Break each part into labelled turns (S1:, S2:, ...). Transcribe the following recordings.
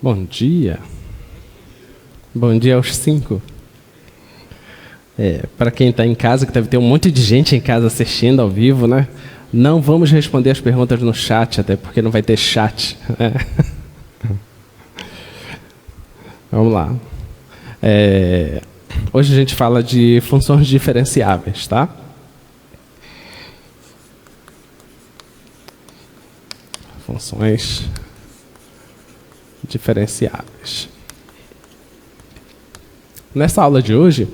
S1: Bom dia. Bom dia aos 5. Para quem está em casa, que deve ter um monte de gente em casa assistindo ao vivo, né? Não vamos responder as perguntas no chat, até porque não vai ter chat. Vamos lá. Hoje a gente fala de funções diferenciáveis, tá? Funções diferenciáveis. Nessa aula de hoje,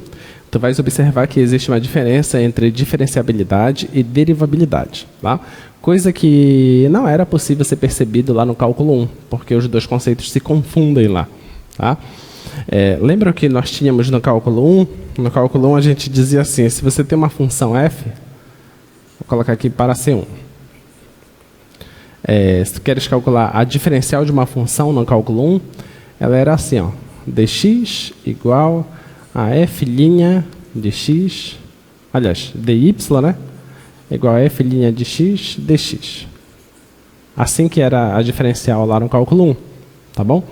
S1: tu vais observar que existe uma diferença entre diferenciabilidade e derivabilidade, tá? Coisa que não era possível ser percebido lá no cálculo 1, porque os dois conceitos se confundem lá, tá? Lembra que nós tínhamos no cálculo 1? No cálculo 1 a gente dizia assim, se você tem uma função f, vou colocar aqui para C1. Se tu queres calcular a diferencial de uma função no cálculo 1, ela era assim, ó, dx igual a f' de x, aliás, dy, né? Igual a f' de x dx. Assim que era a diferencial lá no cálculo 1, tá bom?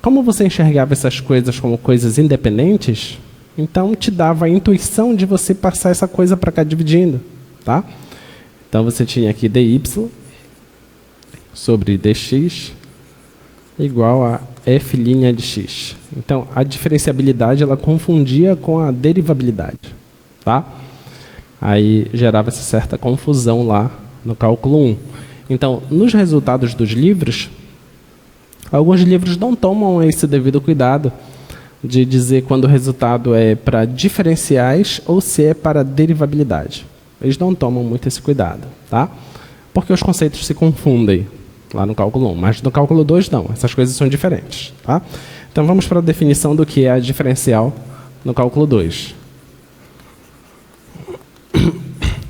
S1: Como você enxergava essas coisas como coisas independentes, então te dava a intuição de você passar essa coisa para cá dividindo, tá? Então você tinha aqui dy sobre dx igual a f' de x. Então, a diferenciabilidade ela confundia com a derivabilidade, tá? Aí gerava essa certa confusão lá no cálculo 1. Então, nos resultados dos livros, alguns livros não tomam esse devido cuidado de dizer quando o resultado é para diferenciais ou se é para derivabilidade. Eles não tomam muito esse cuidado, tá? Porque os conceitos se confundem lá no cálculo 1, mas no cálculo 2 não, essas coisas são diferentes, tá? Então vamos para a definição do que é a diferencial no cálculo 2.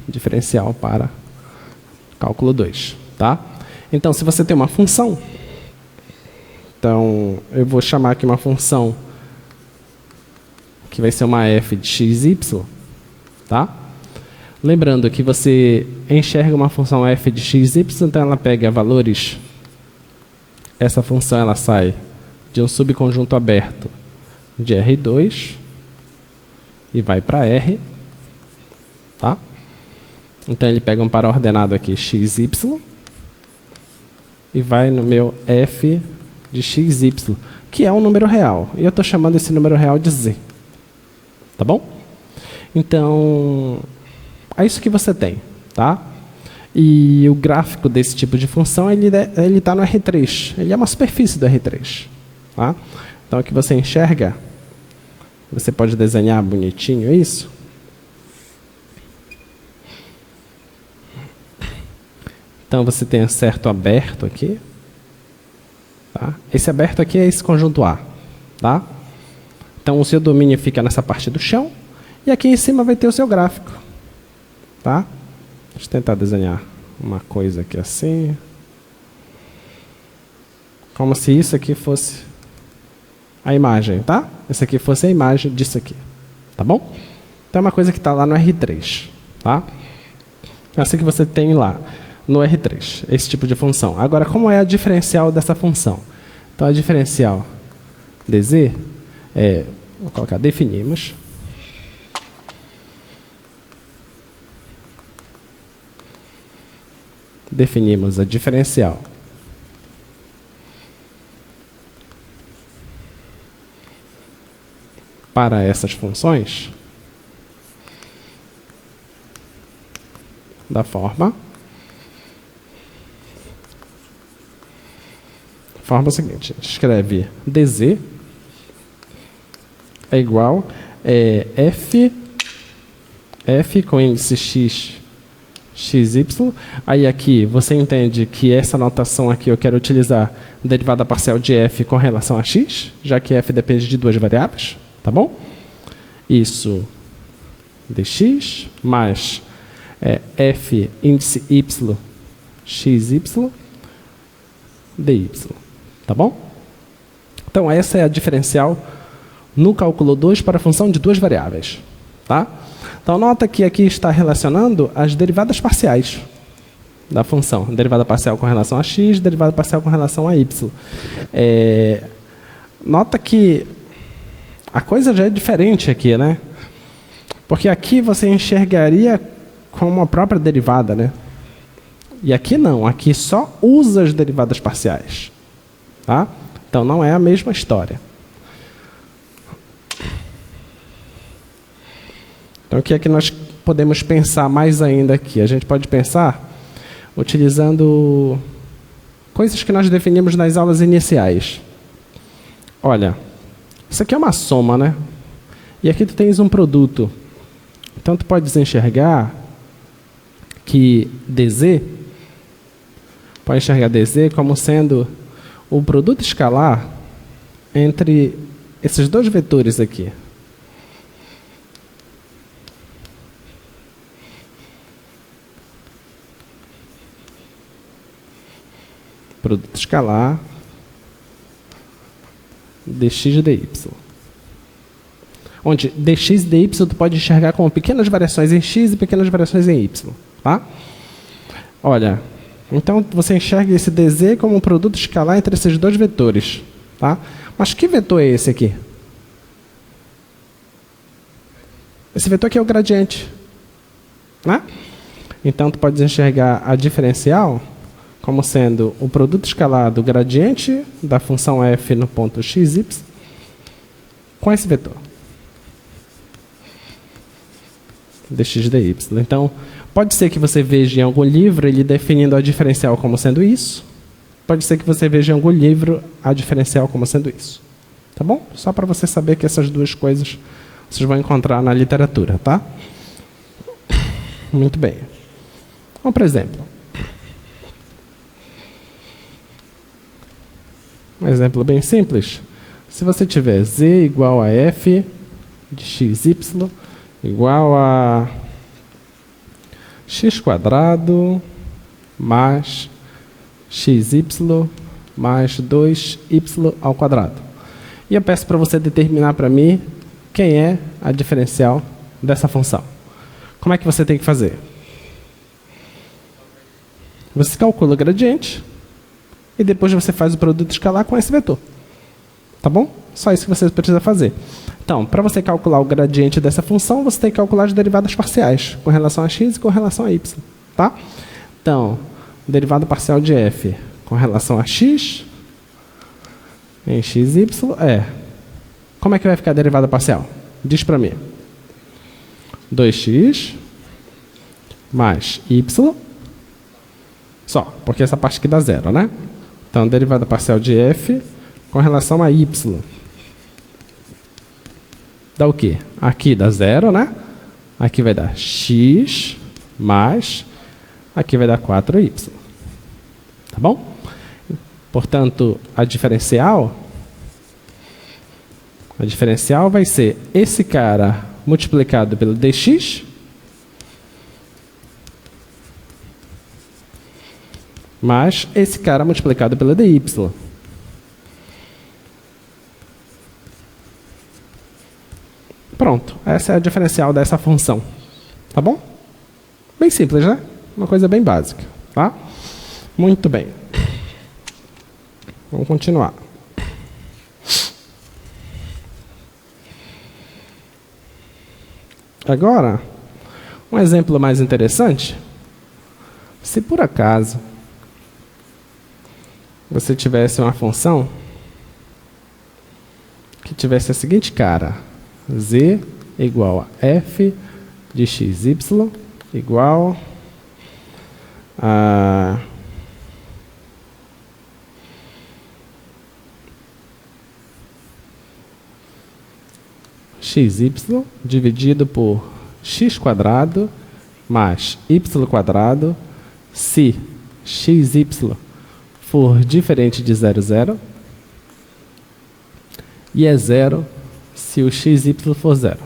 S1: Diferencial para cálculo 2, tá? Então se você tem uma função, então eu vou chamar aqui uma função que vai ser uma f de x, y, tá? Lembrando que você enxerga uma função f de x, y, então ela pega valores, essa função ela sai de um subconjunto aberto de R2 e vai para R, tá? Então ele pega um par ordenado aqui, x, y, e vai no meu f de x, y, que é um número real. E eu estou chamando esse número real de z, tá bom? Então é isso que você tem, tá? E o gráfico desse tipo de função, ele está no R3. Ele é uma superfície do R3, tá? Então, aqui você enxerga, você pode desenhar bonitinho isso. Então, você tem um certo aberto aqui, tá? Esse aberto aqui é esse conjunto A, tá? Então, o seu domínio fica nessa parte do chão, e aqui em cima vai ter o seu gráfico. Tá? Deixa eu tentar desenhar uma coisa aqui assim. Como se isso aqui fosse a imagem, tá? Isso aqui fosse a imagem disso aqui. Tá bom? Então é uma coisa que está lá no R3. Tá? É assim que você tem lá no R3, esse tipo de função. Agora, como é a diferencial dessa função? Então a diferencial dz é, vou colocar, definimos. Definimos a diferencial para essas funções da forma seguinte, a gente escreve dz é igual f com índice x, y, aí aqui você entende que essa notação aqui eu quero utilizar derivada parcial de f com relação a x, já que f depende de duas variáveis, tá bom? Isso dx mais f índice y, xy, dy, tá bom? Então essa é a diferencial no cálculo 2 para a função de duas variáveis, tá? Então, nota que aqui está relacionando as derivadas parciais, da função. Derivada parcial com relação a x, derivada parcial com relação a y. Nota que a coisa já é diferente aqui, né? Porque aqui você enxergaria como a própria derivada, né? E aqui não, aqui só usa as derivadas parciais. Tá? Então não é a mesma história. Então o que é que nós podemos pensar mais ainda aqui? A gente pode pensar utilizando coisas que nós definimos nas aulas iniciais. Olha, isso aqui é uma soma, né? E aqui tu tens um produto. Então tu podes enxergar que dz, pode enxergar dz como sendo o produto escalar entre esses dois vetores aqui. Produto escalar dx e dy. Onde dx e dy tu pode enxergar como pequenas variações em x e pequenas variações em y. Tá? Olha, então você enxerga esse dz como um produto escalar entre esses dois vetores. Tá? Mas que vetor é esse aqui? Esse vetor aqui é o gradiente. Né? Então tu pode enxergar a diferencial como sendo o produto escalar do gradiente da função f no ponto x, y, com esse vetor. Dx dy. Então, pode ser que você veja em algum livro ele definindo a diferencial como sendo isso. Pode ser que você veja em algum livro a diferencial como sendo isso. Tá bom? Só para você saber que essas duas coisas vocês vão encontrar na literatura, tá? Muito bem. Vamos para exemplo. Um exemplo bem simples. Se você tiver z igual a f de xy igual a x² mais xy mais 2y ao quadrado. E eu peço para você determinar para mim quem é a diferencial dessa função. Como é que você tem que fazer? Você calcula o gradiente e depois você faz o produto escalar com esse vetor. Tá bom? Só isso que você precisa fazer. Então, para você calcular o gradiente dessa função, você tem que calcular as derivadas parciais com relação a x e com relação a y. Tá? Então, derivada parcial de f com relação a x em xy é... Como é que vai ficar a derivada parcial? Diz para mim. 2x mais y só, porque essa parte aqui dá zero, né? Então, derivada parcial de f com relação a y. Dá o quê? Aqui dá zero, né? Aqui vai dar x mais... Aqui vai dar 4y. Tá bom? Portanto, a diferencial vai ser esse cara multiplicado pelo dx mais esse cara multiplicado pelo dy. Pronto, essa é a diferencial dessa função. Tá bom? Bem simples, né? Uma coisa bem básica. Tá? Muito bem. Vamos continuar. Agora, um exemplo mais interessante. Se por acaso você tivesse uma função que tivesse a seguinte cara: z igual a f de xy igual a xy dividido por x² mais y² se xy for diferente de 0, 0 e é 0 se o xy for 0.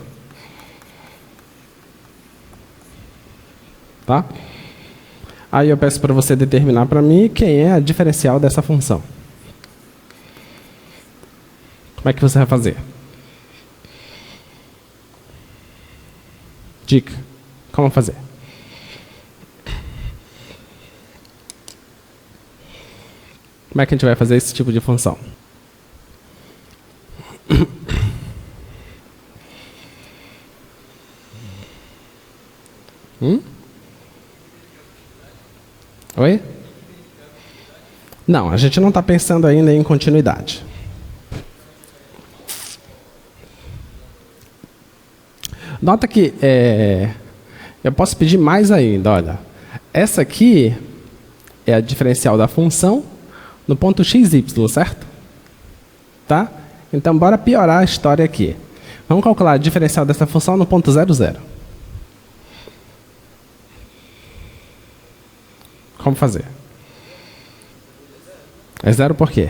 S1: Tá? Aí eu peço para você determinar para mim quem é a diferencial dessa função. Como é que você vai fazer? Dica. Como fazer? Como é que a gente vai fazer esse tipo de função? Oi? Não, a gente não está pensando ainda em continuidade. Nota que eu posso pedir mais ainda, olha. Essa aqui é a diferencial da função no ponto x, y, certo? Tá? Então, bora piorar a história aqui. Vamos calcular a diferencial dessa função no ponto 0, 0. Como fazer? É zero por quê?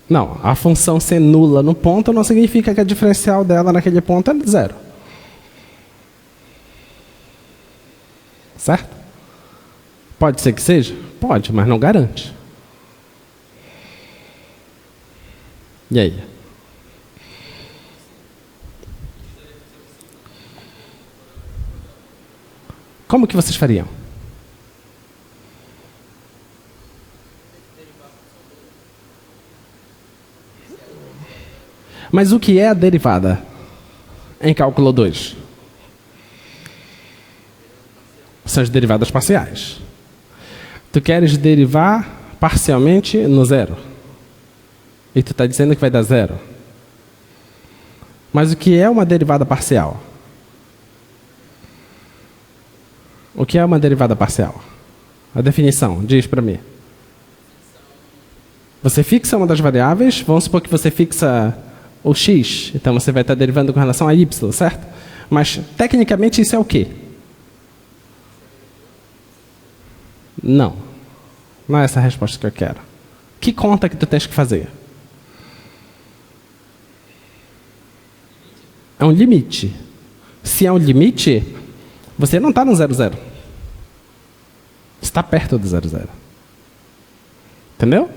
S1: Não, a função ser nula no ponto não significa que a diferencial dela naquele ponto é zero. Certo? Pode ser que seja? Pode, mas não garante. E aí? Como que vocês fariam? Mas o que é a derivada em cálculo 2? São as derivadas parciais. Tu queres derivar parcialmente no zero. E tu está dizendo que vai dar zero. Mas o que é uma derivada parcial? O que é uma derivada parcial? A definição, diz para mim. Você fixa uma das variáveis, vamos supor que você fixa o x, então você vai estar derivando com relação a y, certo? Mas, tecnicamente, isso é o quê? Não. Não é essa a resposta que eu quero. Que conta que tu tens que fazer? É um limite. Se é um limite, você não está no 0, 0. Você está perto do 0, 0. Entendeu?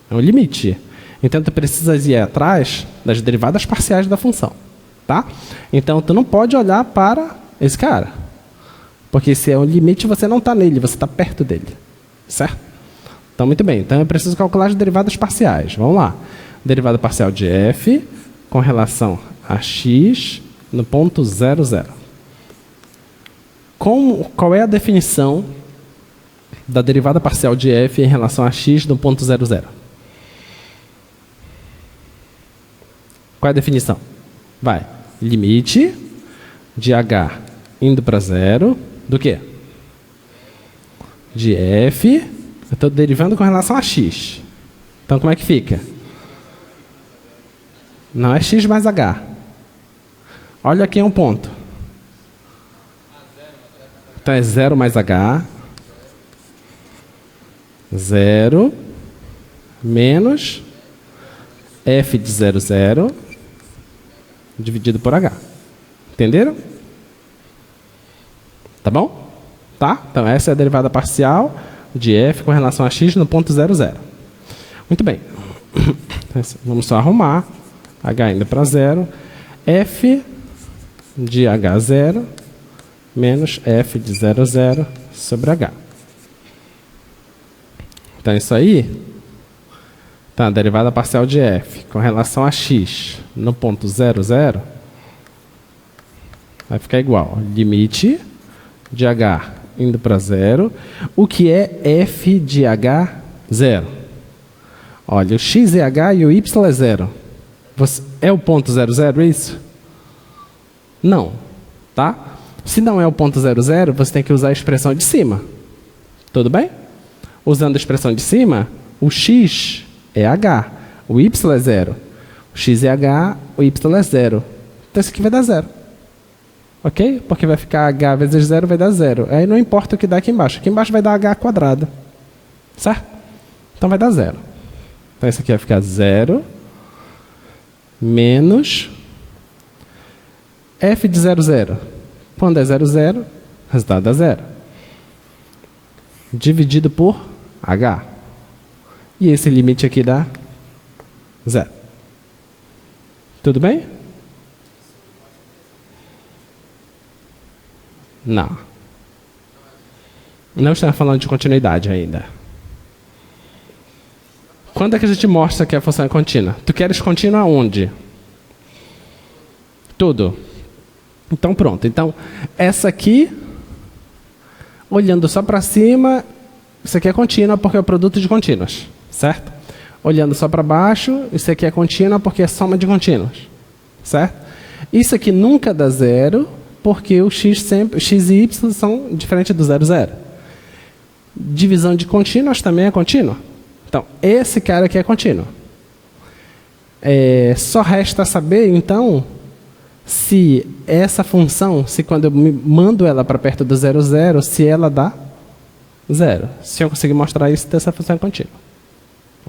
S1: É um limite. Então, tu precisas ir atrás das derivadas parciais da função. Tá? Então, tu não pode olhar para esse cara. Porque se é um limite, você não está nele, você está perto dele. Certo? Então, muito bem. Então, eu preciso calcular as derivadas parciais. Vamos lá. Derivada parcial de f com relação a x no ponto 0, 0. Qual é a definição da derivada parcial de f em relação a x no ponto 0, 0? Qual é a definição? Vai. Limite de h indo para 0 do quê? De f. Eu estou derivando com relação a x. Então, como é que fica? Não é x mais h. Olha aqui um ponto. Então, é 0 mais h. 0 menos f de 0, 0 dividido por h. Entenderam? Tá bom? Tá? Então, essa é a derivada parcial de f com relação a x no ponto 0, 0. Muito bem. Vamos só arrumar. H indo para 0. F de h0 menos f de 0, 0 sobre h. Então, isso aí... Tá, a derivada parcial de f com relação a x no ponto 0, 0 vai ficar igual. Limite de h indo para 0. O que é f de h, 0? Olha, o x é h e o y é 0. É o ponto 0, 0 isso? Não. Tá? Se não é o ponto 0, 0, você tem que usar a expressão de cima. Tudo bem? Usando a expressão de cima, o x é h, o y é 0. O x é h, o y é 0. Então, isso aqui vai dar 0. Ok? Porque vai ficar h vezes 0 vai dar 0. Aí não importa o que dá aqui embaixo. Aqui embaixo vai dar h quadrado. Certo? Então, vai dar 0. Então, isso aqui vai ficar 0 menos f de 0, 0. Quando é 0, 0, o resultado dá 0. Dividido por h. E esse limite aqui dá 0. Tudo bem? Não. Não estamos falando de continuidade ainda. Quando é que a gente mostra que a função é contínua? Tu queres contínua onde? Tudo. Então pronto. Então, essa aqui, olhando só para cima, isso aqui é contínua porque é o produto de contínuas, certo? Olhando só para baixo, isso aqui é contínua porque é soma de contínuas, certo? Isso aqui nunca dá zero, porque o x e y são diferentes do zero, zero. Divisão de contínuas também é contínua. Então, esse cara aqui é contínuo. Só resta saber, então, se essa função, se quando eu mando ela para perto do zero, zero, se ela dá zero. Se eu conseguir mostrar isso, essa função é contínua.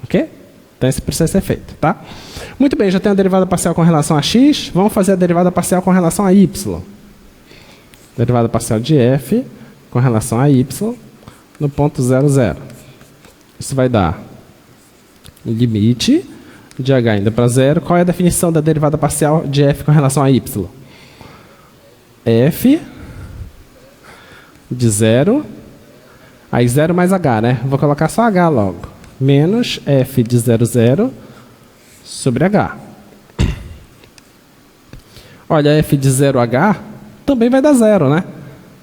S1: Ok? Então, isso precisa ser feito, tá? Muito bem, já tenho a derivada parcial com relação a x. Vamos fazer a derivada parcial com relação a y. Derivada parcial de f com relação a y no ponto 0, 0. Isso vai dar limite de h indo para zero. Qual é a definição da derivada parcial de f com relação a y? F de 0, aí 0 mais h, né? Vou colocar só h logo. Menos f de 0, 0 sobre h. Olha, f de 0h também vai dar 0, né?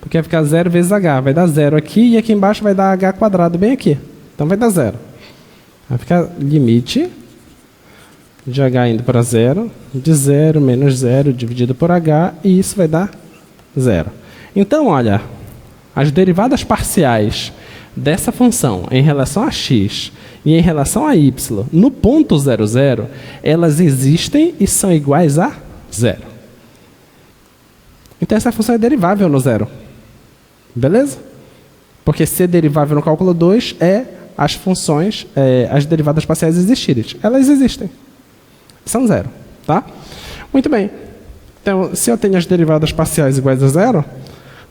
S1: Porque vai ficar 0 vezes h. Vai dar 0 aqui e aqui embaixo vai dar h quadrado bem aqui. Então vai dar 0. Vai ficar limite de h indo para 0, de 0 menos 0 dividido por h, e isso vai dar 0. Então, olha, as derivadas parciais dessa função em relação a x e em relação a y no ponto 0, 0, elas existem e são iguais a 0. Então, essa função é derivável no zero. Beleza? Porque ser derivável no cálculo 2 é as funções, as derivadas parciais existirem. Elas existem. São zero, tá? Muito bem. Então, se eu tenho as derivadas parciais iguais a zero,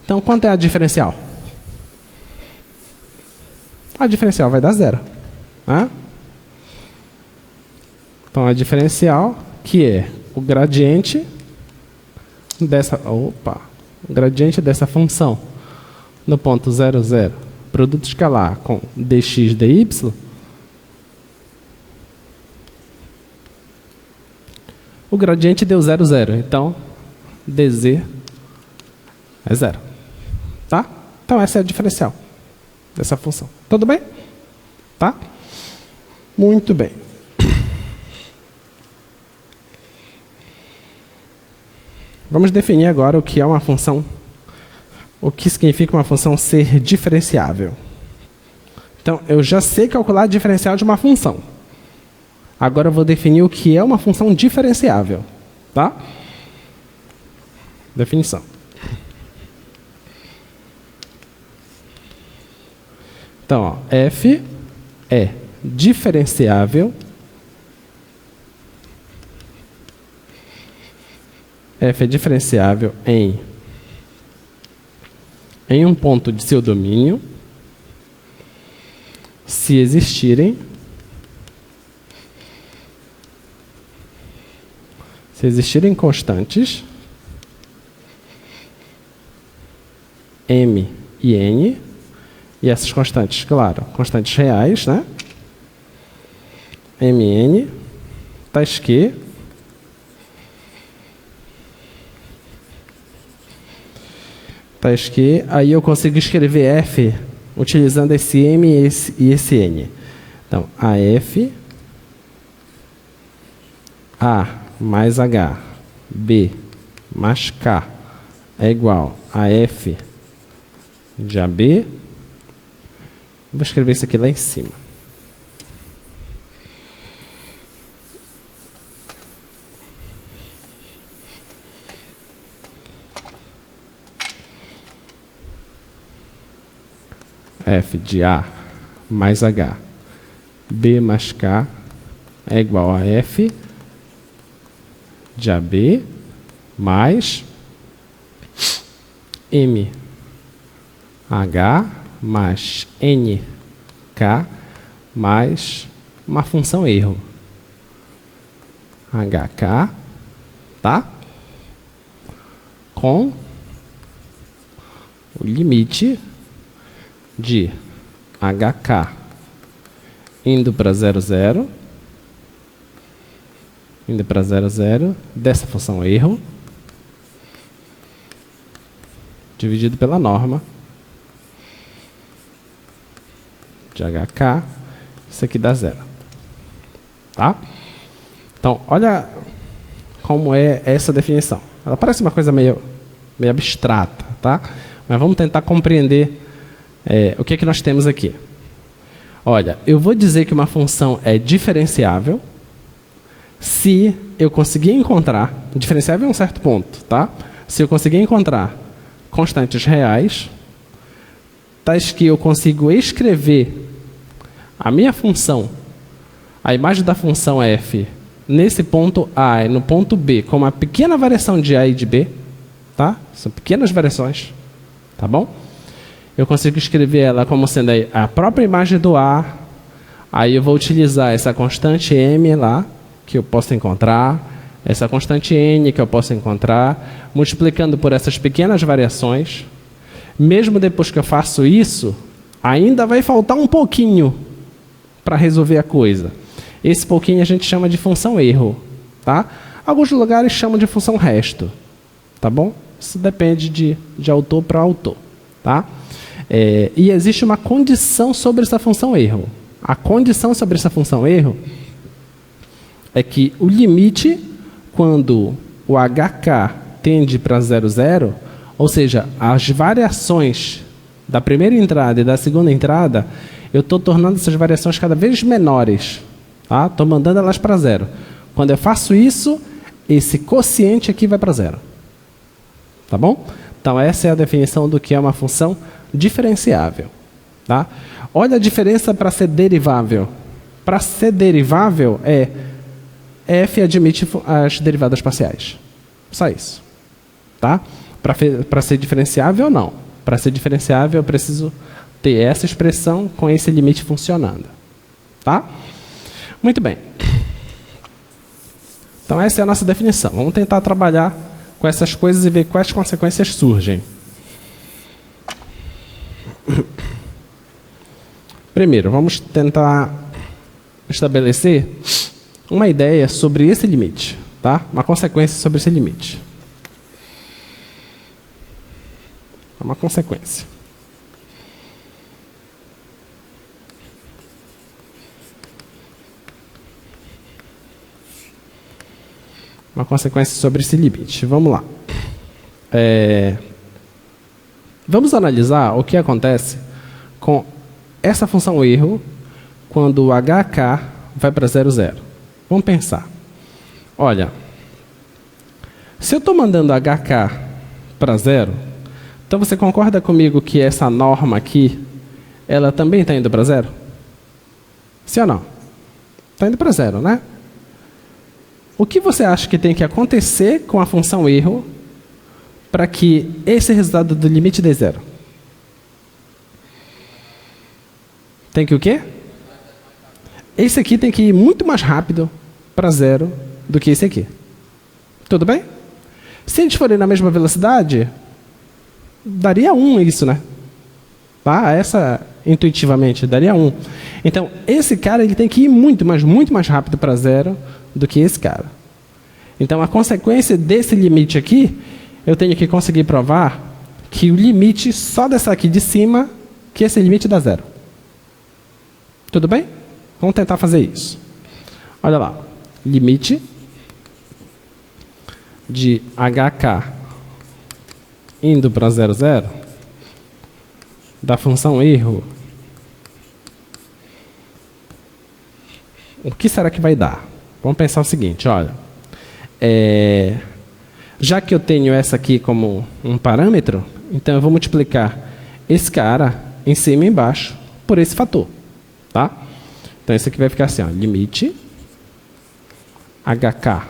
S1: então quanto é a diferencial? A diferencial vai dar zero. Né? Então, a diferencial, que é o gradiente dessa função no ponto 0, 0, produto escalar com dx dy, o gradiente deu 0, 0. Então, dz é 0. Tá? Então, essa é a diferencial dessa função. Tudo bem? Tá? Muito bem. Vamos definir agora o que é uma função, o que significa uma função ser diferenciável. Então, eu já sei calcular a diferencial de uma função. Agora eu vou definir o que é uma função diferenciável. Tá? Definição. Então, ó, f é diferenciável. F é diferenciável em um ponto de seu domínio se existirem constantes m e n, e essas constantes, claro, constantes reais, né? m e n, tais que aí eu consigo escrever f utilizando esse m e esse n. Então, AF, A mais H, B mais K é igual a F de AB. Vou escrever isso aqui lá em cima. F de A mais H, B mais K é igual a F de AB mais M H mais N K mais uma função erro. HK, tá? Com o limite de HK indo para 0, 0, indo para 0, 0, dessa função erro, dividido pela norma de HK, isso aqui dá 0. Tá? Então, olha como é essa definição. Ela parece uma coisa meio abstrata, tá? Mas vamos tentar compreender o que nós temos aqui. Olha, eu vou dizer que uma função é diferenciável se eu conseguir encontrar, diferenciável em um certo ponto, tá? Se eu conseguir encontrar constantes reais, tais que eu consigo escrever a minha função, a imagem da função f, nesse ponto A e no ponto B, com uma pequena variação de A e de B, tá? São pequenas variações, tá bom? Eu consigo escrever ela como sendo a própria imagem do A, aí eu vou utilizar essa constante m lá, que eu posso encontrar, essa constante n que eu posso encontrar, multiplicando por essas pequenas variações. Mesmo depois que eu faço isso, ainda vai faltar um pouquinho para resolver a coisa. Esse pouquinho a gente chama de função erro, tá? Alguns lugares chamam de função resto, tá bom? Isso depende de autor para autor, tá? E existe uma condição sobre essa função erro. A condição sobre essa função erro é que o limite, quando o HK tende para 0, 0, ou seja, as variações da primeira entrada e da segunda entrada, eu estou tornando essas variações cada vez menores. Tá? Estou mandando elas para 0. Quando eu faço isso, esse quociente aqui vai para 0. Tá bom? Então, essa é a definição do que é uma função diferenciável. Tá? Olha a diferença para ser derivável. Para ser derivável, f admite as derivadas parciais. Só isso. Tá? Para ser diferenciável, não. Para ser diferenciável, eu preciso ter essa expressão com esse limite funcionando. Tá? Muito bem. Então, essa é a nossa definição. Vamos tentar trabalhar com essas coisas e ver quais consequências surgem. Primeiro, vamos tentar estabelecer uma ideia sobre esse limite, tá? Uma consequência sobre esse limite. Uma consequência. Uma consequência sobre esse limite. Vamos lá. Vamos analisar o que acontece com essa função erro quando o HK vai para 0, 0. Vamos pensar. Olha, se eu estou mandando HK para 0, então você concorda comigo que essa norma aqui, ela também está indo para 0? Sim ou não? Está indo para 0, né? O que você acha que tem que acontecer com a função erro para que esse resultado do limite dê 0? Tem que o quê? Esse aqui tem que ir muito mais rápido para 0 do que esse aqui. Tudo bem? Se a gente for ir na mesma velocidade, daria 1 isso, né? Tá? Essa, intuitivamente, daria 1. Então, esse cara ele tem que ir muito mais rápido para 0 do que esse cara. Então, a consequência desse limite aqui, eu tenho que conseguir provar que o limite só dessa aqui de cima, que esse limite dá 0. Tudo bem? Vamos tentar fazer isso. Olha lá. Limite de HK indo para 0, 0 da função erro. O que será que vai dar? Vamos pensar o seguinte, olha. Já que eu tenho essa aqui como um parâmetro, então eu vou multiplicar esse cara em cima e embaixo por esse fator. Tá? Então, isso aqui vai ficar assim, ó, limite HK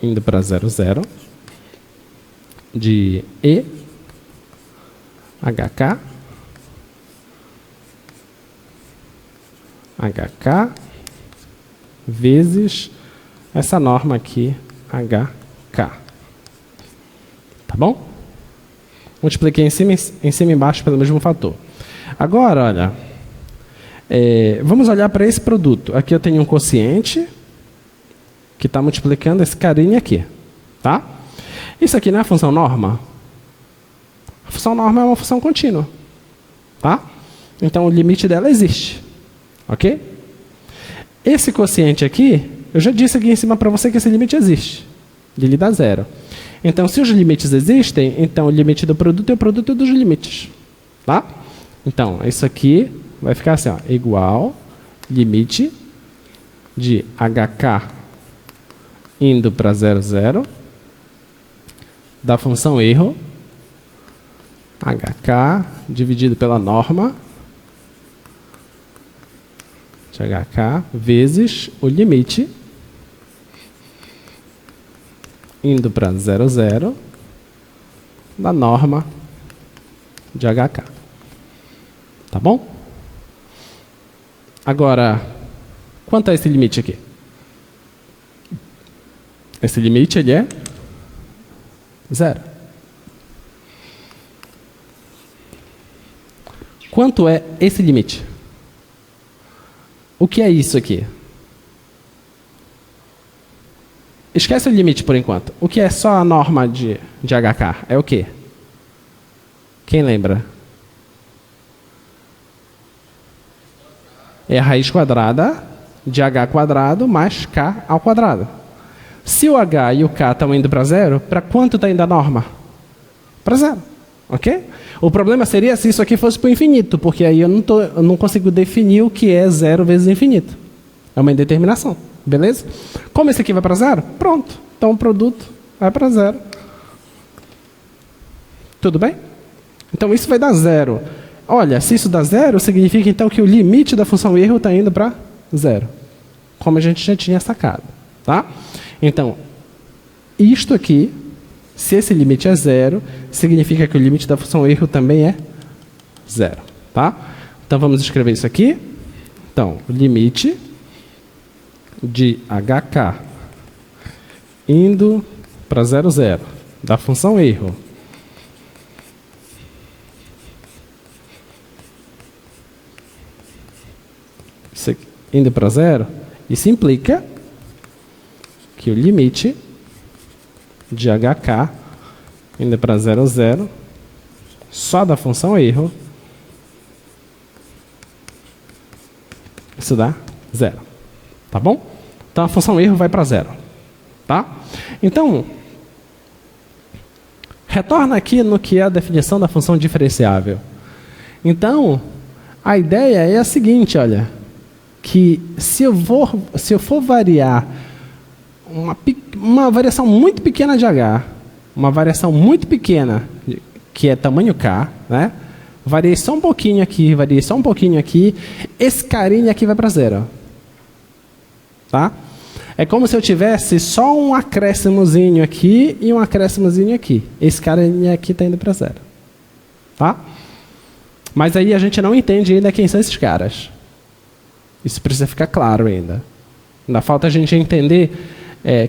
S1: indo para 0, 0 de E HK vezes essa norma aqui, HK. Tá bom? Multipliquei em cima e embaixo pelo mesmo fator. Agora, olha, vamos olhar para esse produto. Aqui eu tenho um quociente que está multiplicando esse carinha aqui, tá? Isso aqui não é a função norma? A função norma é uma função contínua, tá? Então o limite dela existe, ok? Esse quociente aqui, eu já disse aqui em cima para você que esse limite existe. Ele dá zero. Então, se os limites existem, então o limite do produto é o produto dos limites, tá? Então, isso aqui vai ficar assim, ó, igual limite de HK indo para 0, 0 da função erro HK dividido pela norma de HK vezes o limite indo para 0, 0 da norma de HK. Tá bom? Agora, quanto é esse limite aqui? Esse limite, ele é 0. Quanto é esse limite? O que é isso aqui? Esquece o limite por enquanto. O que é só a norma de HK? É o quê? Quem lembra? É a raiz quadrada de h quadrado mais k ao quadrado. Se o h e o k estão indo para 0, para quanto está indo a norma? Para 0. Ok? O problema seria se isso aqui fosse para o infinito, porque aí eu não consigo definir o que é 0 vezes infinito. É uma indeterminação. Beleza? Como esse aqui vai para 0? Pronto. Então o produto vai para 0. Tudo bem? Então isso vai dar 0. Olha, se isso dá 0, significa então que o limite da função erro está indo para 0. Como a gente já tinha sacado. Tá? Então, isto aqui, se esse limite é 0, significa que o limite da função erro também é 0. Tá? Então vamos escrever isso aqui. Então, o limite de HK indo para 0, 0 da função erro indo para 0, isso implica que o limite de HK indo para 0, 0 só da função erro, isso dá 0. Tá bom? Então a função erro vai para 0. Tá? Então, retorna aqui no que é a definição da função diferenciável. Então, a ideia é a seguinte, olha, que se eu for variar uma variação muito pequena de H, uma variação muito pequena, que é tamanho K, né? Variei só um pouquinho aqui, variei só um pouquinho aqui, esse carinha aqui vai para 0. Tá? É como se eu tivesse só um acréscimozinho aqui e um acréscimozinho aqui. Esse carinha aqui está indo para 0. Tá? Mas aí a gente não entende ainda quem são esses caras. Isso precisa ficar claro ainda. Ainda falta a gente entender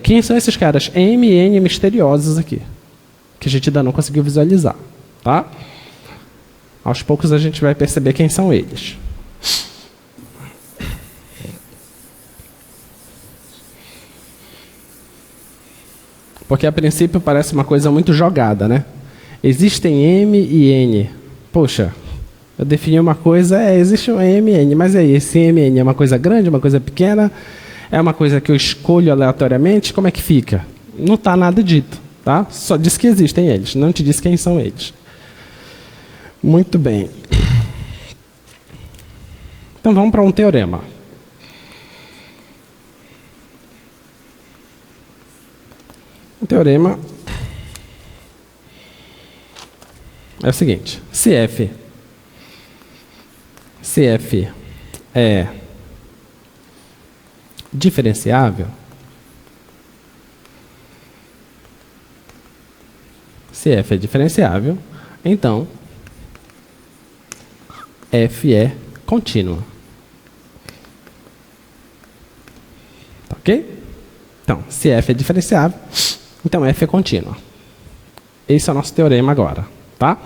S1: quem são esses caras M e N misteriosos aqui, que a gente ainda não conseguiu visualizar. Tá? Aos poucos a gente vai perceber quem são eles. Porque a princípio parece uma coisa muito jogada, né? Existem M e N. Poxa, eu defini uma coisa, existe um M e N, mas aí, esse M e N é uma coisa grande, uma coisa pequena? É uma coisa que eu escolho aleatoriamente? Como é que fica? Não está nada dito, tá? Só diz que existem eles, não te diz quem são eles. Muito bem. Então vamos para um teorema. O teorema é o seguinte: se f é diferenciável, então f é contínua. Tá ok? Então, se f é diferenciável, então f é contínua. Esse é o nosso teorema agora, tá?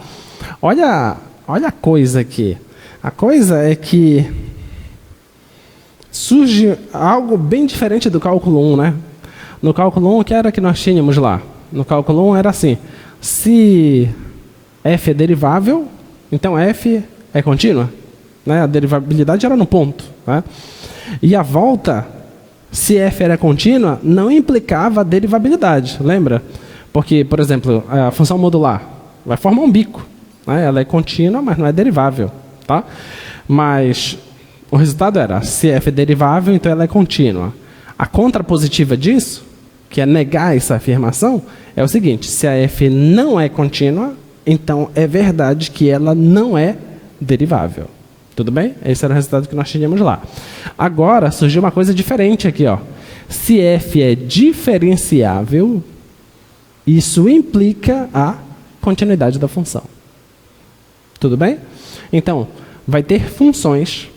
S1: Olha a coisa aqui. A coisa é que surge algo bem diferente do cálculo 1, né? No cálculo 1, o que era que nós tínhamos lá? No cálculo 1 era assim, se f é derivável, então f é contínua. Né? A derivabilidade era no ponto. Né? E a volta, se f era contínua, não implicava a derivabilidade, lembra? Porque, por exemplo, a função modular vai formar um bico. Né? Ela é contínua, mas não é derivável. Tá? Mas o resultado era, se f é derivável, então ela é contínua. A contrapositiva disso, que é negar essa afirmação, é o seguinte, se a f não é contínua, então é verdade que ela não é derivável. Tudo bem? Esse era o resultado que nós tínhamos lá. Agora, surgiu uma coisa diferente aqui. Ó. Se f é diferenciável, isso implica a continuidade da função. Tudo bem? Então, vai ter funções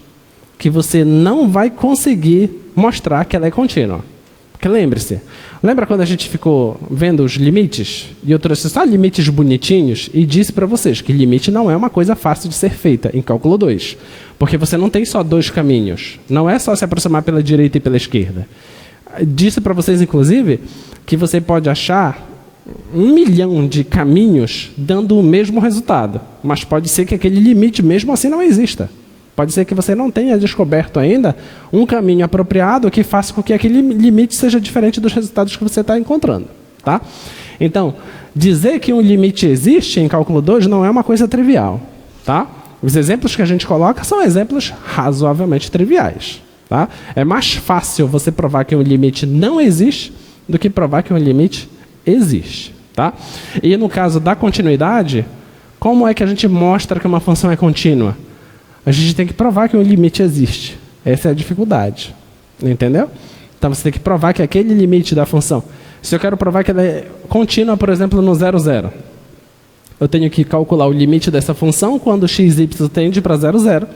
S1: que você não vai conseguir mostrar que ela é contínua. Porque lembre-se, lembra quando a gente ficou vendo os limites? E eu trouxe só limites bonitinhos e disse para vocês que limite não é uma coisa fácil de ser feita em cálculo 2. Porque você não tem só dois caminhos. Não é só se aproximar pela direita e pela esquerda. Disse para vocês, inclusive, que você pode achar 1 milhão de caminhos dando o mesmo resultado. Mas pode ser que aquele limite mesmo assim não exista. Pode ser que você não tenha descoberto ainda um caminho apropriado que faça com que aquele limite seja diferente dos resultados que você está encontrando. Tá? Então, dizer que um limite existe em cálculo 2 não é uma coisa trivial. Tá? Os exemplos que a gente coloca são exemplos razoavelmente triviais. Tá? É mais fácil você provar que um limite não existe do que provar que um limite existe. Tá? E no caso da continuidade, como é que a gente mostra que uma função é contínua? A gente tem que provar que um limite existe. Essa é a dificuldade. Entendeu? Então, você tem que provar que aquele limite da função... Se eu quero provar que ela é contínua, por exemplo, no 0, 0, eu tenho que calcular o limite dessa função quando x, y tende para 0, 0.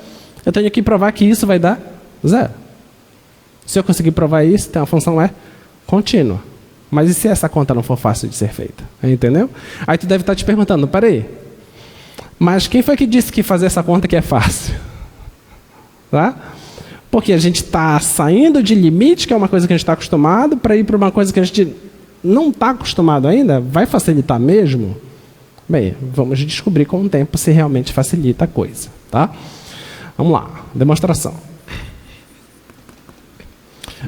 S1: Eu tenho que provar que isso vai dar 0. Se eu conseguir provar isso, então a função é contínua. Mas e se essa conta não for fácil de ser feita? Entendeu? Aí tu deve estar te perguntando, peraí, mas quem foi que disse que fazer essa conta aqui é fácil? Tá? Porque a gente está saindo de limite, que é uma coisa que a gente está acostumado, para ir para uma coisa que a gente não está acostumado ainda. Vai facilitar mesmo? Bem, vamos descobrir com o tempo se realmente facilita a coisa. Tá? Vamos lá, demonstração.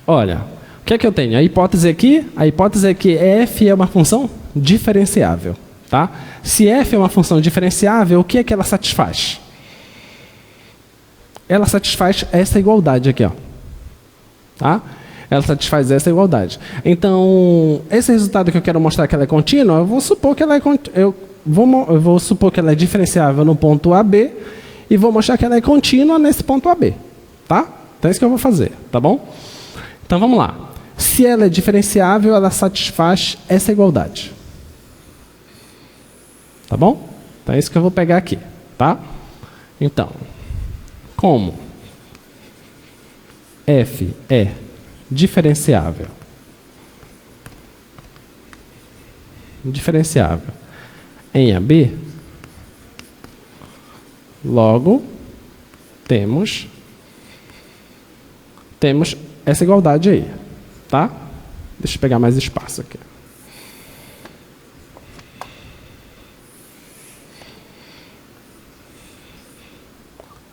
S1: Olha, o que é que eu tenho? A hipótese aqui, a hipótese é que f é uma função diferenciável. Tá? Se f é uma função diferenciável, o que é que ela satisfaz? Ela satisfaz essa igualdade aqui. Ó. Tá? Ela satisfaz essa igualdade. Então, esse resultado que eu quero mostrar que ela é contínua, eu vou supor que ela é eu vou supor que ela é diferenciável no ponto AB e vou mostrar que ela é contínua nesse ponto AB. Tá? Então, é isso que eu vou fazer. Tá bom? Então, vamos lá. Se ela é diferenciável, ela satisfaz essa igualdade. Tá bom? Então é isso que eu vou pegar aqui, tá? Então, como f é diferenciável em AB, logo temos essa igualdade aí, tá? Deixa eu pegar mais espaço aqui.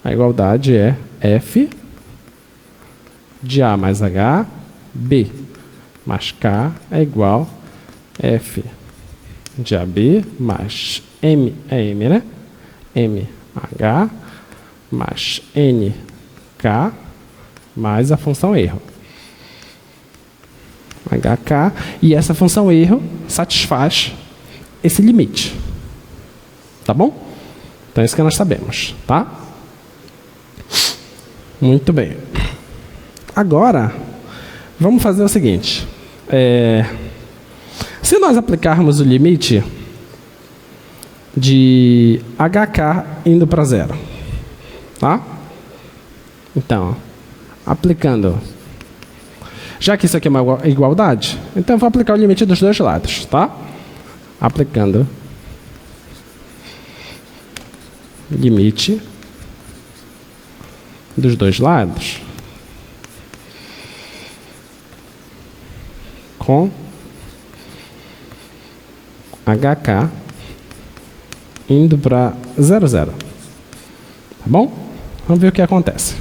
S1: A igualdade é f de A mais H, B mais K é igual a f de AB mais M, é M, né? MH mais NK mais a função erro. HK, e essa função erro satisfaz esse limite. Tá bom? Então é isso que nós sabemos, tá? Muito bem. Agora, vamos fazer o seguinte. Se nós aplicarmos o limite de HK indo para 0, tá? Então, aplicando... Já que isso aqui é uma igualdade, então eu vou aplicar o limite dos dois lados, tá? Aplicando limite dos dois lados com HK indo para 0, 0. Tá bom? Vamos ver o que acontece.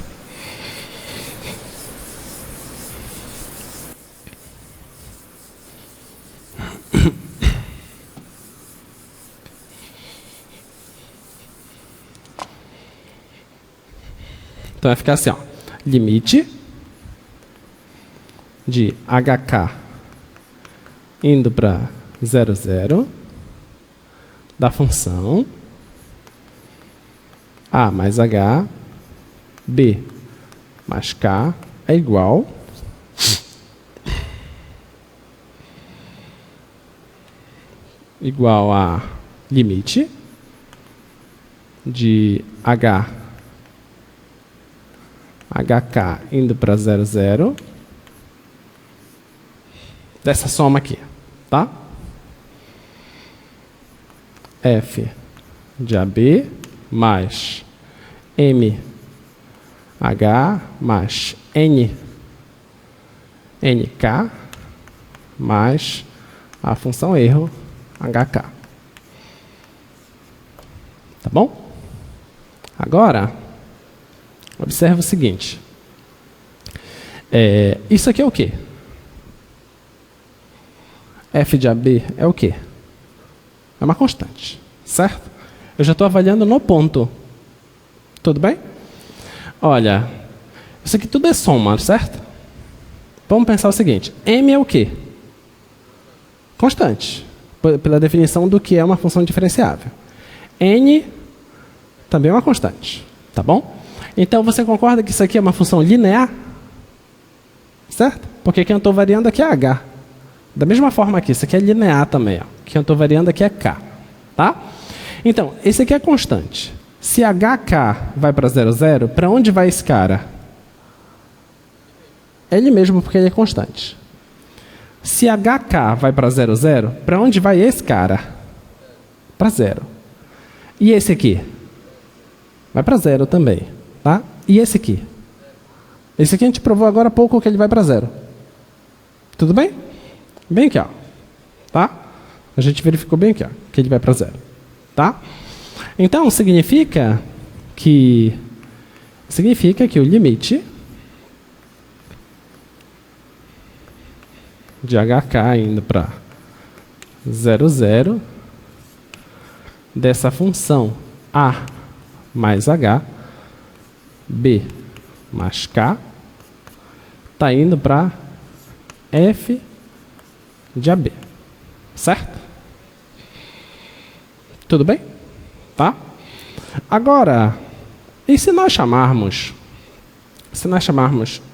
S1: Então vai ficar assim, ó. Limite de HK indo para 0, 0 da função A mais H, B mais K é igual a limite de HK indo para 0, 0 dessa soma aqui, tá? F de AB mais MH mais NK mais a função erro HK. Tá bom? Agora, observe o seguinte. Isso aqui é o quê? F de AB é o quê? É uma constante, certo? Eu já estou avaliando no ponto. Tudo bem? Olha, isso aqui tudo é soma, certo? Vamos pensar o seguinte. M é o quê? Constante. Pela definição do que é uma função diferenciável. N também é uma constante. Tá bom? Então, você concorda que isso aqui é uma função linear? Certo? Porque quem eu estou variando aqui é H. Da mesma forma aqui, isso aqui é linear também. Ó. Quem eu estou variando aqui é K. Tá? Então, esse aqui é constante. Se HK vai para 0, 0, para onde vai esse cara? Ele mesmo, porque ele é constante. Se HK vai para 0, 0, para onde vai esse cara? Para 0. E esse aqui? Vai para 0 também. Tá? E esse aqui? Esse aqui a gente provou agora há pouco que ele vai para 0. Tudo bem? Bem aqui, ó. Tá? A gente verificou bem aqui, ó, que ele vai para 0. Tá? Então, significa que o limite de HK indo para 0, 0 dessa função A mais H, B mais K, está indo para F de AB. Certo? Tudo bem? Tá? Agora, e se nós chamarmos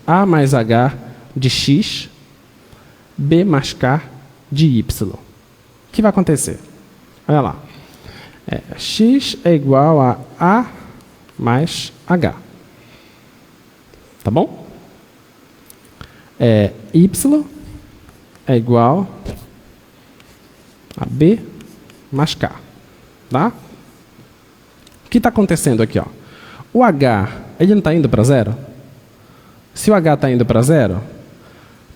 S1: A mais H de X, B mais K de Y? O que vai acontecer? Olha lá. X é igual a mais H. Tá bom? Y é igual a B mais K. Tá? O que está acontecendo aqui? Ó? O H, ele não está indo para 0? Se o H está indo para 0,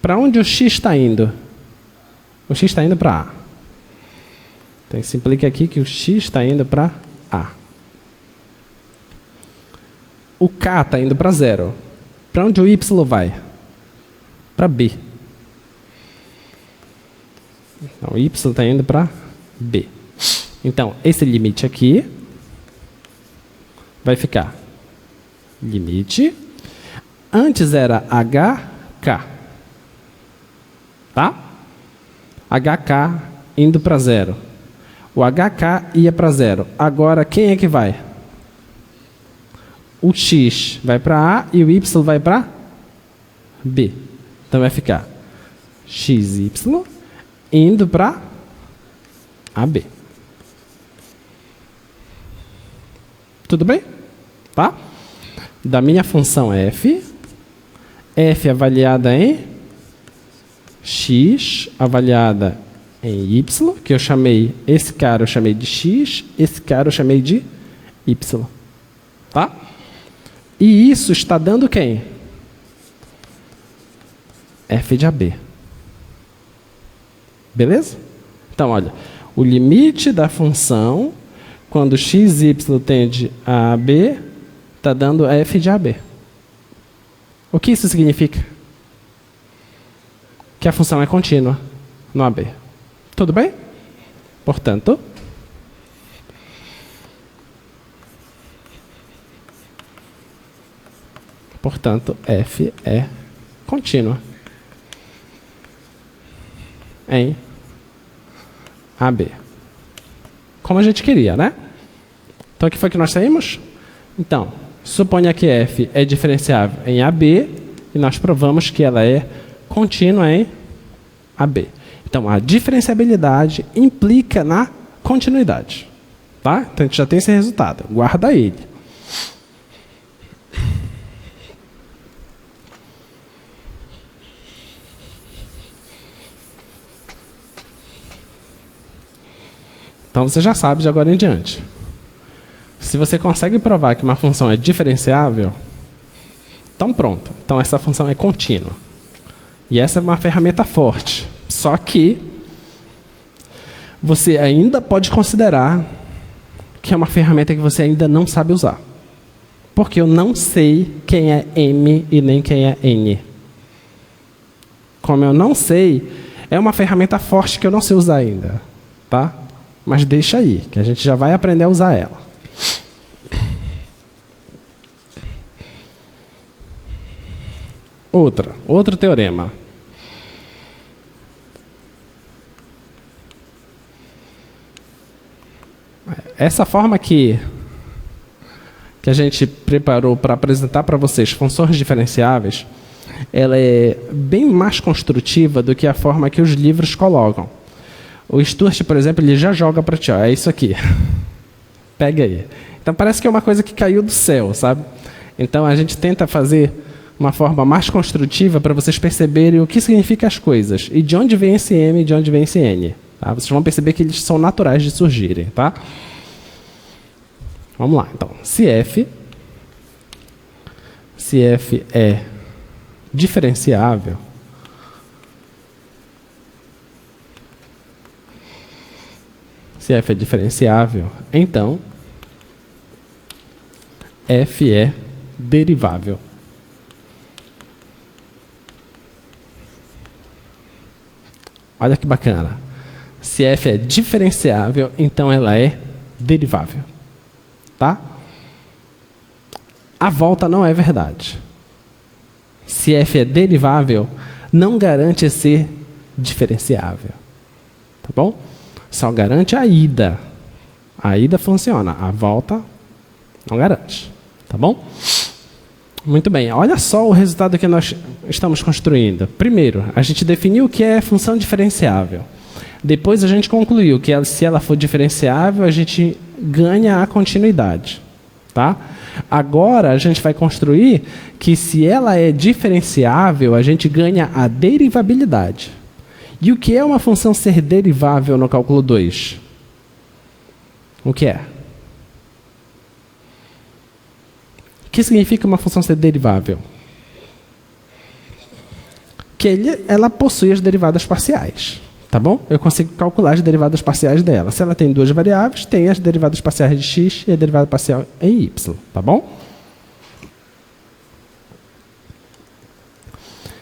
S1: para onde o X está indo? O X está indo para A. Então, isso implica aqui que o X está indo para A. O K está indo para 0. Para onde o Y vai? Para B. Então, o Y está indo para B. Então, esse limite aqui vai ficar limite. Antes era HK. Tá? HK indo para 0. O HK ia para 0. Agora, quem é que vai? O X vai para A e o Y vai para B. Então, vai ficar XY indo para AB. Tudo bem? Tá? Da minha função f avaliada em x, avaliada em y, que eu chamei, esse cara eu chamei de x, esse cara eu chamei de y. Tá? E isso está dando quem? f de AB. Beleza? Então, olha, o limite da função, quando x, y tende a AB, está dando f de AB. O que isso significa? Que a função é contínua no AB. Tudo bem? Portanto, f é contínua em AB. Como a gente queria, né? Então, o que foi que nós saímos? Então, suponha que f é diferenciável em AB e nós provamos que ela é contínua em AB. Então, a diferenciabilidade implica na continuidade. Tá? Então, a gente já tem esse resultado. Guarda ele. Então, você já sabe de agora em diante. Se você consegue provar que uma função é diferenciável, então pronto. Então, essa função é contínua. E essa é uma ferramenta forte. Só que você ainda pode considerar que é uma ferramenta que você ainda não sabe usar. Porque eu não sei quem é M e nem quem é N. Como eu não sei, é uma ferramenta forte que eu não sei usar ainda. Tá? Mas deixa aí, que a gente já vai aprender a usar ela. Outro teorema. Essa forma que a gente preparou para apresentar para vocês funções diferenciáveis, ela é bem mais construtiva do que a forma que os livros colocam. O Stuart, por exemplo, ele já joga para ti, ó, é isso aqui. Pega aí. Então parece que é uma coisa que caiu do céu, sabe? Então a gente tenta fazer uma forma mais construtiva para vocês perceberem o que significam as coisas e de onde vem esse M e de onde vem esse N. Tá? Vocês vão perceber que eles são naturais de surgirem, tá? Vamos lá, então. Se f é diferenciável, então f é derivável. Olha que bacana. Se f é diferenciável, então ela é derivável. Tá? A volta não é verdade. Se f é derivável, não garante ser diferenciável. Tá bom? Só garante a ida. A ida funciona. A volta não garante. Tá bom? Muito bem. Olha só o resultado que nós estamos construindo. Primeiro, a gente definiu o que é função diferenciável. Depois a gente concluiu que se ela for diferenciável, a gente ganha a continuidade. Tá? Agora a gente vai construir que se ela é diferenciável, a gente ganha a derivabilidade. E o que é uma função ser derivável no cálculo 2? O que é? O que significa uma função ser derivável? Que ela possui as derivadas parciais. Tá bom? Eu consigo calcular as derivadas parciais dela. Se ela tem duas variáveis, tem as derivadas parciais de x e a derivada parcial em y. Tá bom?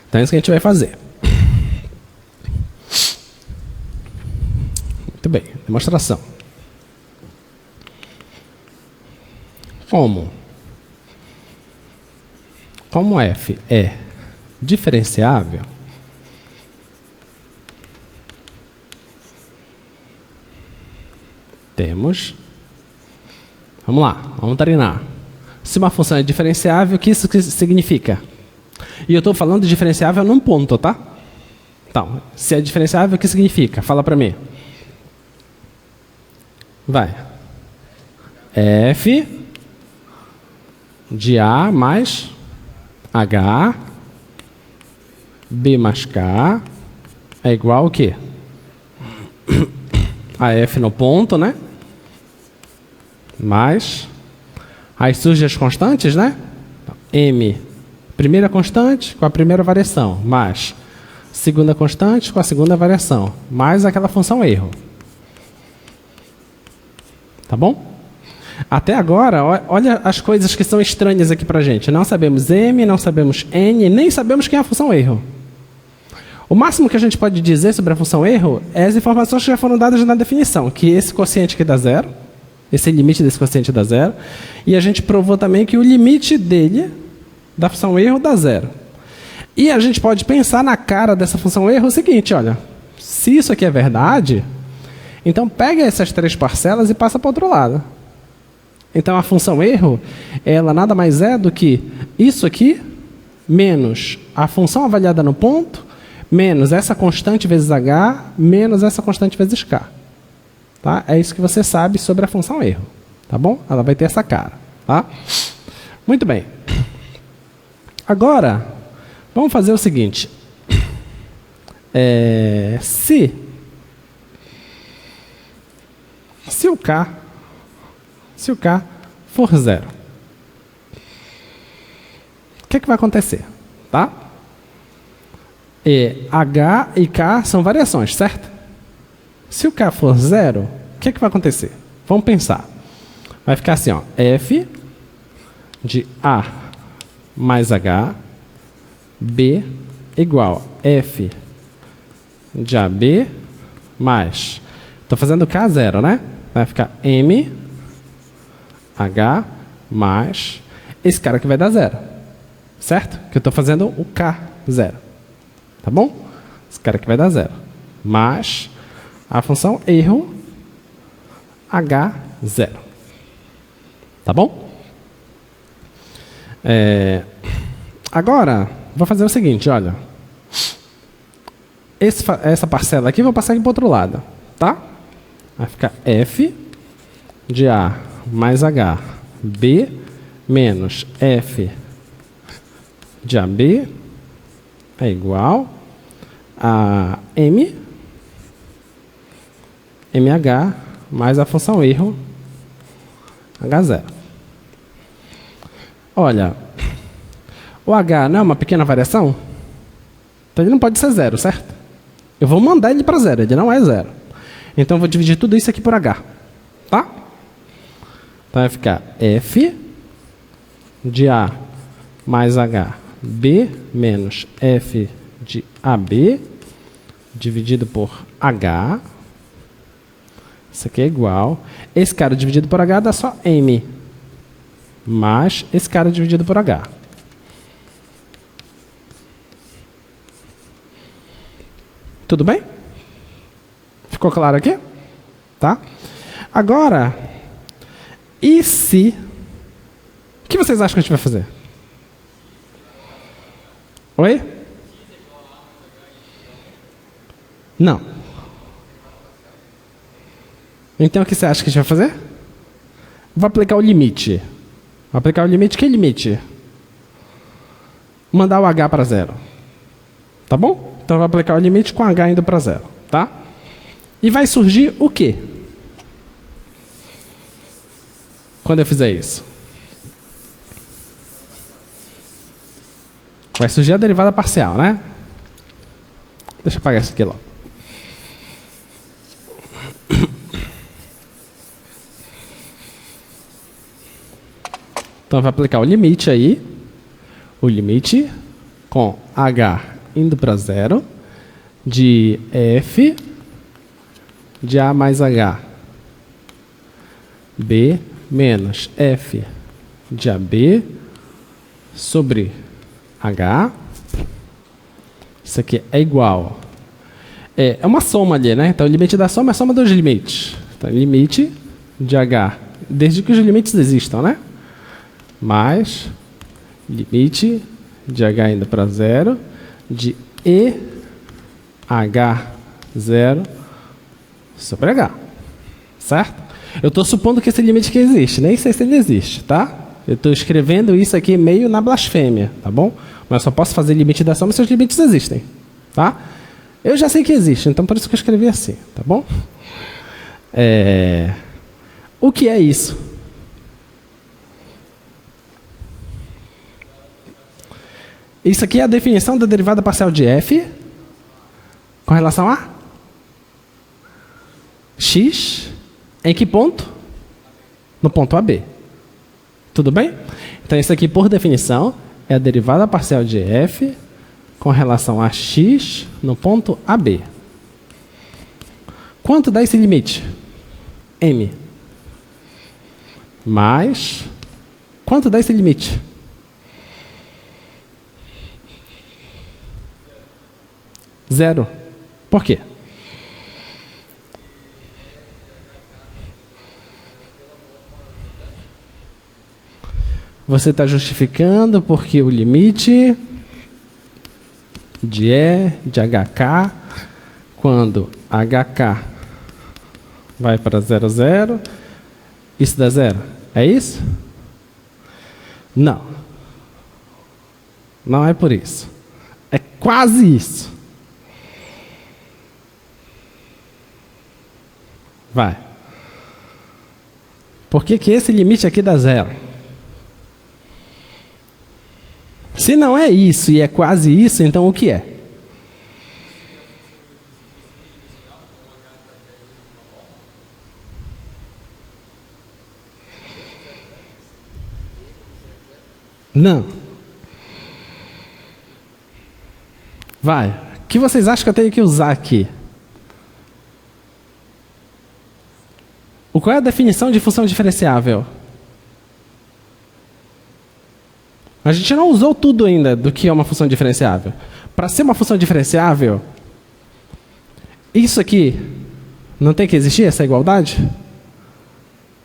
S1: Então é isso que a gente vai fazer. Muito bem. Demonstração. Como f é diferenciável, temos... Vamos lá, vamos treinar. Se uma função é diferenciável, o que isso significa? E eu estou falando de diferenciável num ponto, tá? Então, se é diferenciável, o que significa? Fala para mim. Vai. F de A mais H, B mais K, é igual ao quê? A F no ponto, né? Mais. Aí surgem as constantes, né? m, primeira constante com a primeira variação, mais segunda constante com a segunda variação, mais aquela função erro. Tá bom? Até agora, olha as coisas que são estranhas aqui pra gente. Não sabemos m, não sabemos n, nem sabemos quem é a função erro. O máximo que a gente pode dizer sobre a função erro é as informações que já foram dadas na definição, que esse quociente aqui dá zero, esse limite desse quociente dá zero, e a gente provou também que o limite dele, da função erro, dá zero. E a gente pode pensar na cara dessa função erro o seguinte, olha, se isso aqui é verdade, então pega essas três parcelas e passa para o outro lado. Então a função erro, ela nada mais é do que isso aqui, menos a função avaliada no ponto, menos essa constante vezes h, menos essa constante vezes k. Tá? É isso que você sabe sobre a função erro. Tá bom? Ela vai ter essa cara. Tá? Muito bem. Agora, vamos fazer o seguinte. Se o k for zero, o que vai acontecer? Tá? H e K são variações, certo? Se o K for zero, o que vai acontecer? Vamos pensar. Vai ficar assim, ó, F de A mais H, B igual F de AB mais... Estou fazendo K zero, né? Vai ficar M, H mais... Esse cara aqui vai dar zero, certo? Que eu estou fazendo o K zero. Tá bom? Esse cara aqui vai dar zero. Mais a função erro H0. Tá bom? Agora, vou fazer o seguinte, olha. Essa parcela aqui, vou passar aqui para o outro lado. Tá? Vai ficar F de A mais H, B menos F de AB é igual a MH mais a função erro H0. Olha, o H não é uma pequena variação? Então ele não pode ser zero, certo? Eu vou mandar ele para zero, ele não é zero. Então eu vou dividir tudo isso aqui por H. Tá? Então vai ficar F de A mais H, B menos F de AB dividido por H. Isso aqui é igual. Esse cara dividido por H dá só M. Mais esse cara dividido por H. Tudo bem? Ficou claro aqui? Tá? Agora, e se... O que vocês acham que a gente vai fazer? Oi? Não. Então o que você acha que a gente vai fazer? Vou aplicar o limite. Vou aplicar o limite. Que limite? Mandar o H para zero. Tá bom? Então eu vou aplicar o limite com H indo para zero. Tá? E vai surgir o quê? Quando eu fizer isso? Vai surgir a derivada parcial, né? Deixa eu apagar isso aqui logo. Então, vai aplicar o limite aí. O limite com H indo para zero de F de A mais H. B menos F de AB sobre H. Isso aqui é igual. É uma soma ali, né? Então, o limite da soma é a soma dos limites. Então, limite de H, desde que os limites existam, né? Mais limite de H indo para zero de EH0 sobre H. Certo? Eu estou supondo que esse limite aqui existe. Nem sei se ele existe, tá? Eu estou escrevendo isso aqui meio na blasfêmia, tá bom? Mas eu só posso fazer limite da soma se os limites existem, tá? Eu já sei que existe, então por isso que eu escrevi assim, tá bom? O que é isso? Isso aqui é a definição da derivada parcial de f com relação a x em que ponto? No ponto AB. Tudo bem? Então, isso aqui, por definição, é a derivada parcial de f com relação a x no ponto AB. Quanto dá esse limite? M. Mais... Quanto dá esse limite? Zero. Por quê? Você está justificando porque o limite de E, de HK, quando HK vai para 0, 0, isso dá zero. É isso? Não. Não é por isso. É quase isso. Vai. Por que que esse limite aqui dá zero? Se não é isso e é quase isso, então o que é? Não. Vai. O que vocês acham que eu tenho que usar aqui? Qual é a definição de função diferenciável? A gente não usou tudo ainda do que é uma função diferenciável. Para ser uma função diferenciável, isso aqui não tem que existir, essa igualdade?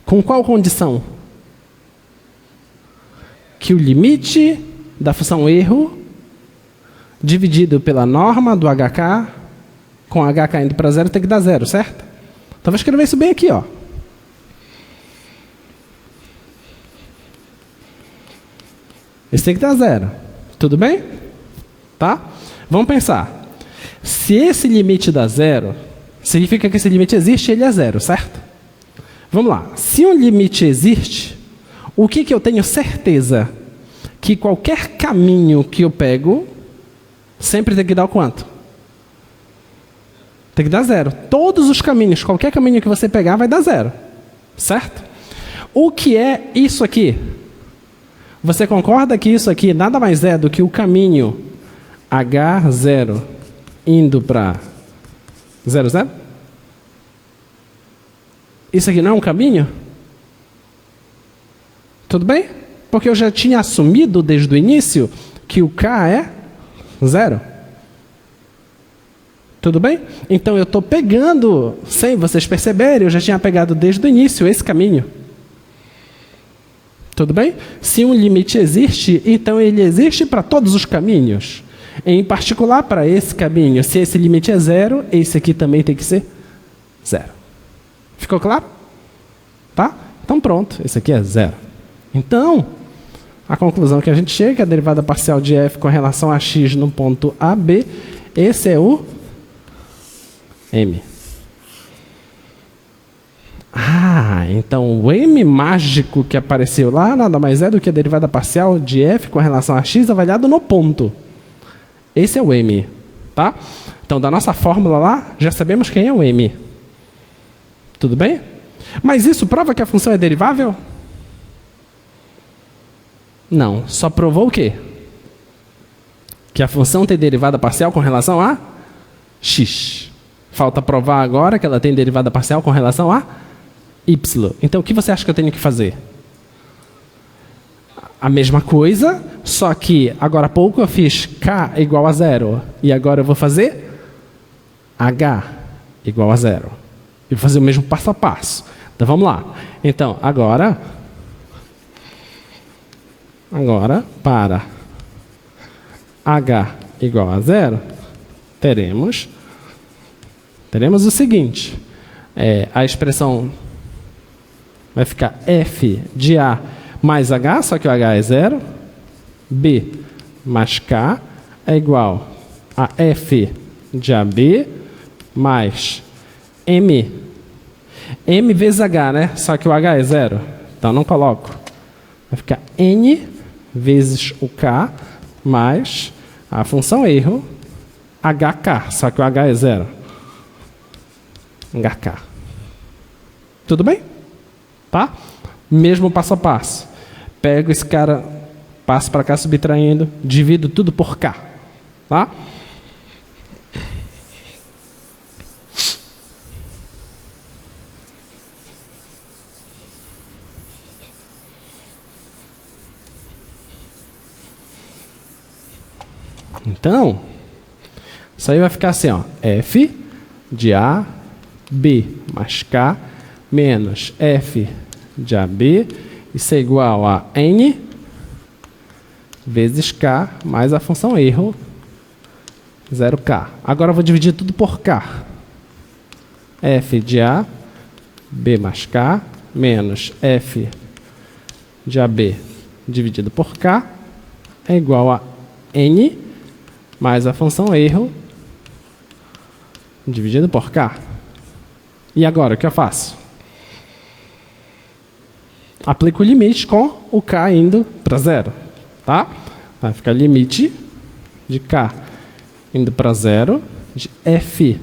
S1: Com qual condição? Que o limite da função erro dividido pela norma do HK com HK indo para zero tem que dar zero, certo? Então vou escrever isso bem aqui, ó. Esse tem que dar zero. Tudo bem? Tá? Vamos pensar. Se esse limite dá zero, significa que esse limite existe e ele é zero, certo? Vamos lá. Se um limite existe, o que eu tenho certeza? Que qualquer caminho que eu pego, sempre tem que dar o quanto? Tem que dar zero. Todos os caminhos, qualquer caminho que você pegar vai dar zero. Certo? O que é isso aqui? Você concorda que isso aqui nada mais é do que o caminho H0 indo para 0, 0? Isso aqui não é um caminho? Tudo bem? Porque eu já tinha assumido desde o início que o K é 0. Tudo bem? Então eu estou pegando, sem vocês perceberem, eu já tinha pegado desde o início esse caminho. Tudo bem? Se um limite existe, então ele existe para todos os caminhos. Em particular para esse caminho. Se esse limite é zero, esse aqui também tem que ser zero. Ficou claro? Tá? Então pronto, esse aqui é zero. Então, a conclusão que a gente chega é a derivada parcial de f com relação a x no ponto AB. Esse é o M. Ah, então o M mágico que apareceu lá nada mais é do que a derivada parcial de f com relação a x avaliado no ponto. Esse é o M, tá? Então, da nossa fórmula lá, já sabemos quem é o M. Tudo bem? Mas isso prova que a função é derivável? Não, só provou o quê? Que a função tem derivada parcial com relação a x. Falta provar agora que ela tem derivada parcial com relação a y. Então, o que você acha que eu tenho que fazer? A mesma coisa, só que agora há pouco eu fiz k igual a 0. E agora eu vou fazer h igual a 0. E vou fazer o mesmo passo a passo. Então, vamos lá. Então, agora para h igual a 0, teremos o seguinte. A expressão vai ficar f de a mais h, só que o h é 0. B mais k é igual a f de ab mais m. M vezes h, né? Só que o h é 0. Então, não coloco. Vai ficar n vezes o k mais a função erro HK, só que o H é 0. HK. Tudo bem? Tá? Mesmo passo a passo. Pego esse cara, passo para cá subtraindo, divido tudo por K. Tá? Então, isso aí vai ficar assim, ó, F de A, B mais K, menos F de AB, isso é igual a N vezes K, mais a função erro, 0K. Agora eu vou dividir tudo por K. F de A, B mais K, menos F de AB dividido por K, é igual a N mais a função erro dividido por K. E agora, o que eu faço? Aplico o limite com o K indo para 0. Tá? Vai ficar limite de K indo para 0, de F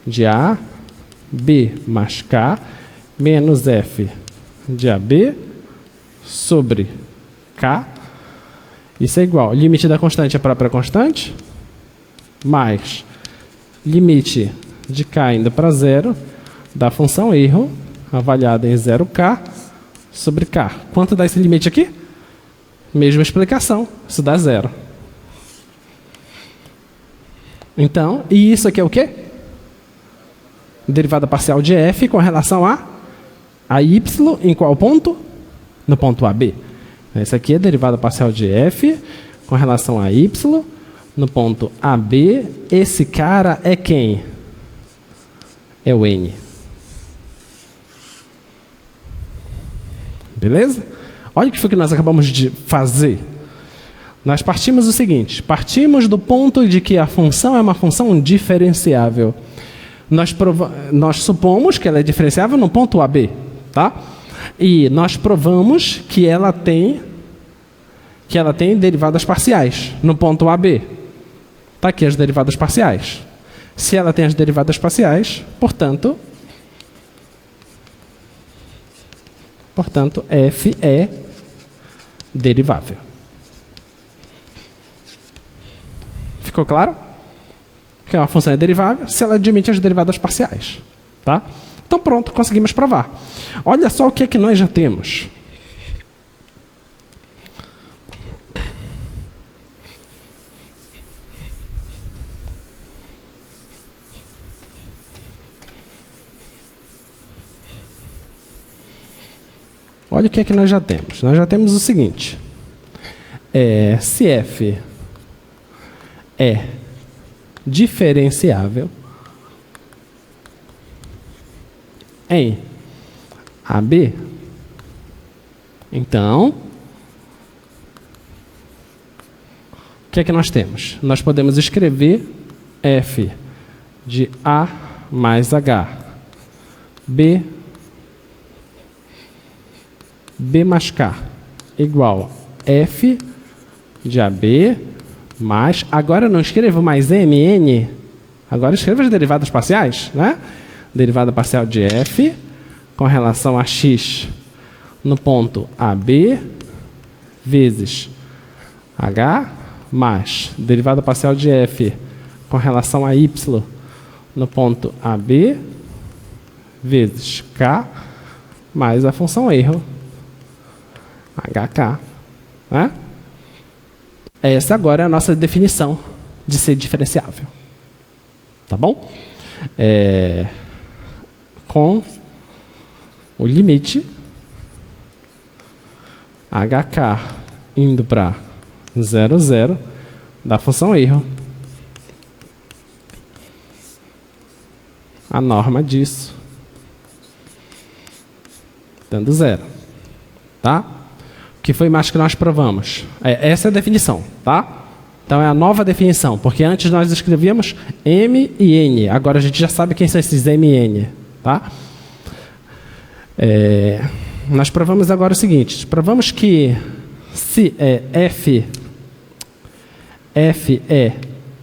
S1: de A, B mais K, menos F de AB sobre K. Isso é igual, limite da constante é a própria constante, mais limite de K indo para 0, da função erro, avaliada em 0K, sobre K. Quanto dá esse limite aqui? Mesma explicação, isso dá 0. Então, e isso aqui é o quê? Derivada parcial de F com relação a Y em qual ponto? No ponto AB. Essa aqui é a derivada parcial de F com relação a Y no ponto AB. Esse cara é quem? É o N. Beleza? Olha o que foi que nós acabamos de fazer. Nós partimos do seguinte, partimos do ponto de que a função é uma função diferenciável. Nós supomos que ela é diferenciável no ponto AB, tá? E nós provamos que ela tem derivadas parciais no ponto AB. Está aqui as derivadas parciais. Se ela tem as derivadas parciais, portanto, f é derivável. Ficou claro? Que uma função é derivável se ela admite as derivadas parciais. Tá? Então pronto, conseguimos provar. Olha só o que é que nós já temos. Olha o que é que nós já temos. Nós já temos o seguinte. Se f é diferenciável em AB, então, o que é que nós temos? Nós podemos escrever f de A mais H, B mais K, igual f de AB mais, agora eu não escrevo mais mn, agora eu escrevo as derivadas parciais, né? Derivada parcial de f com relação a x no ponto AB vezes h mais derivada parcial de f com relação a y no ponto AB vezes k mais a função erro hk, né? Essa agora é a nossa definição de ser diferenciável. Tá bom? Com o limite hk indo para 0, 0 da função erro. A norma disso dando 0. Tá? O que foi mais que nós provamos? Essa é a definição, tá? Então é a nova definição, porque antes nós escrevíamos M e N, agora a gente já sabe quem são esses M e N, tá? Nós provamos agora o seguinte, provamos que se f f é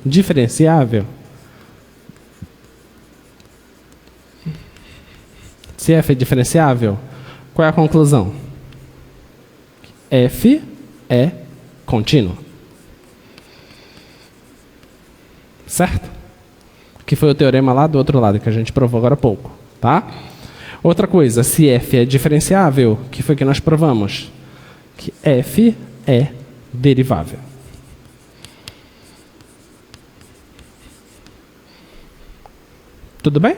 S1: diferenciável? Se f é diferenciável, qual é a conclusão? F é contínuo. Certo? Que foi o teorema lá do outro lado, que a gente provou agora há pouco. Tá? Outra coisa, se f é diferenciável, que foi que nós provamos? Que f é derivável. Tudo bem?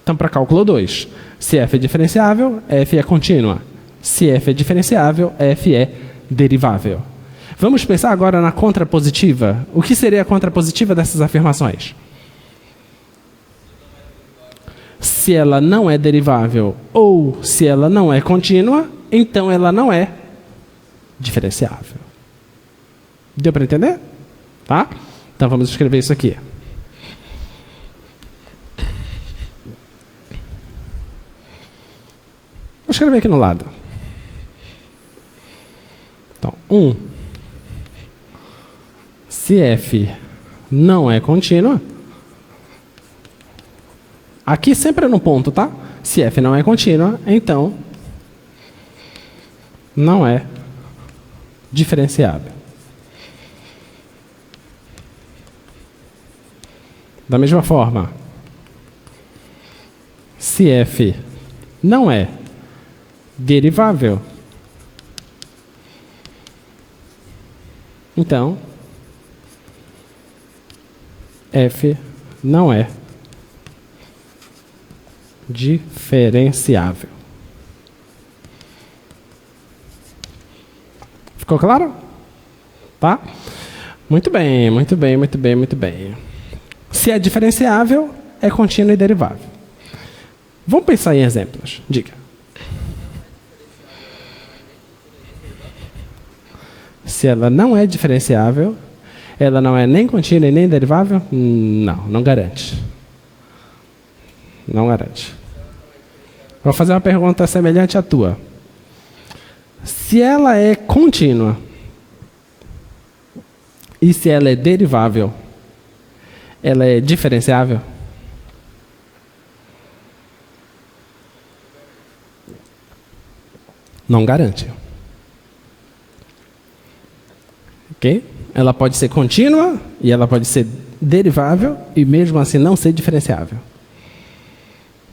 S1: Então, para cálculo 2, se f é diferenciável, f é contínua. Se f é diferenciável, f é derivável. Vamos pensar agora na contrapositiva. O que seria a contrapositiva dessas afirmações? Se ela não é derivável ou se ela não é contínua, então ela não é diferenciável. Deu para entender? Tá? Então vamos escrever isso aqui. Vou escrever aqui no lado. Então, 1. Se f não é contínua, aqui sempre é no ponto, tá? Se f não é contínua, então não é diferenciável. Da mesma forma, se f não é derivável, então f não é diferenciável. Ficou claro? Tá? Muito bem, muito bem, muito bem, muito bem. Se é diferenciável, é contínuo e derivável. Vamos pensar em exemplos. Diga. Se ela não é diferenciável, ela não é nem contínua e nem derivável? Não, não garante. Não garante. Vou fazer uma pergunta semelhante à tua. Se ela é contínua e se ela é derivável, ela é diferenciável? Não garante. Ok? Ela pode ser contínua e ela pode ser derivável e mesmo assim não ser diferenciável.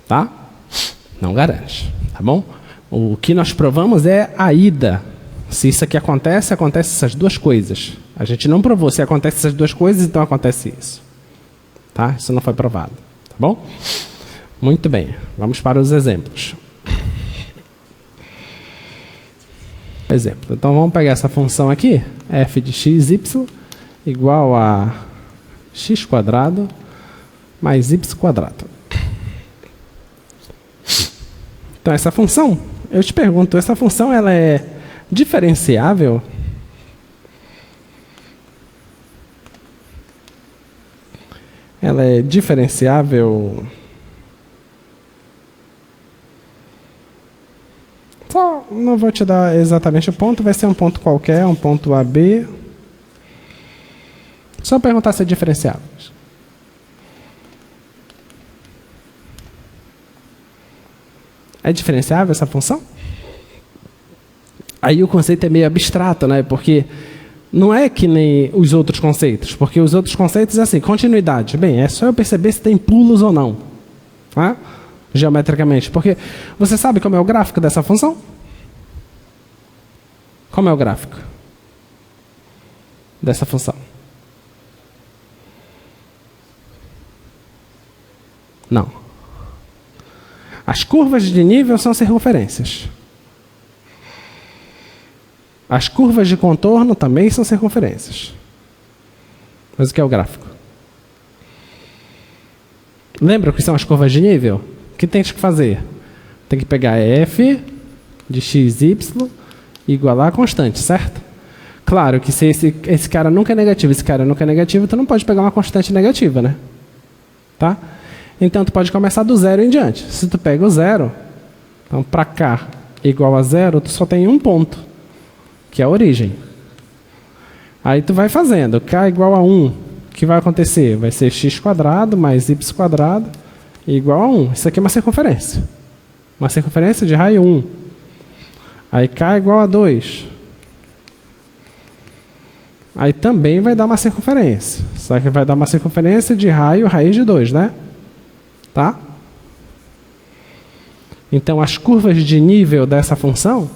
S1: Tá? Não garante. Tá bom? O que nós provamos é a ida. Se isso aqui acontece, acontece essas duas coisas. A gente não provou. Se acontece essas duas coisas, então acontece isso. Tá? Isso não foi provado. Tá bom? Muito bem. Vamos para os exemplos. Exemplo. Então vamos pegar essa função aqui, f de x, y, igual a x² mais y². Então essa função, eu te pergunto, essa função ela é diferenciável? Ela é diferenciável? Só não vou te dar exatamente o ponto, vai ser um ponto qualquer, um ponto AB. Só perguntar se é diferenciável. É diferenciável essa função? Aí o conceito é meio abstrato, né? Porque não é que nem os outros conceitos, porque os outros conceitos é assim, continuidade. Bem, é só eu perceber se tem pulos ou não. Tá? Geometricamente. Porque você sabe como é o gráfico dessa função? Como é o gráfico dessa função? Não. As curvas de nível são circunferências. As curvas de contorno também são circunferências. Mas o que é o gráfico? Lembra o que são as curvas de nível? O que tem que fazer? Tem que pegar f de x, y e igualar a constante, certo? Claro que se esse cara nunca é negativo, esse cara nunca é negativo, tu não pode pegar uma constante negativa, né? Tá? Então, tu pode começar do zero em diante. Se tu pega o zero, então para cá igual a zero, tu só tem um ponto, que é a origem. Aí tu vai fazendo, k igual a 1, o que vai acontecer? Vai ser x² mais y² igual a 1. Isso aqui é uma circunferência. Uma circunferência de raio 1. Aí k igual a 2. Aí também vai dar uma circunferência. Só que vai dar uma circunferência de raio raiz de 2, né? Tá? Então, as curvas de nível dessa função,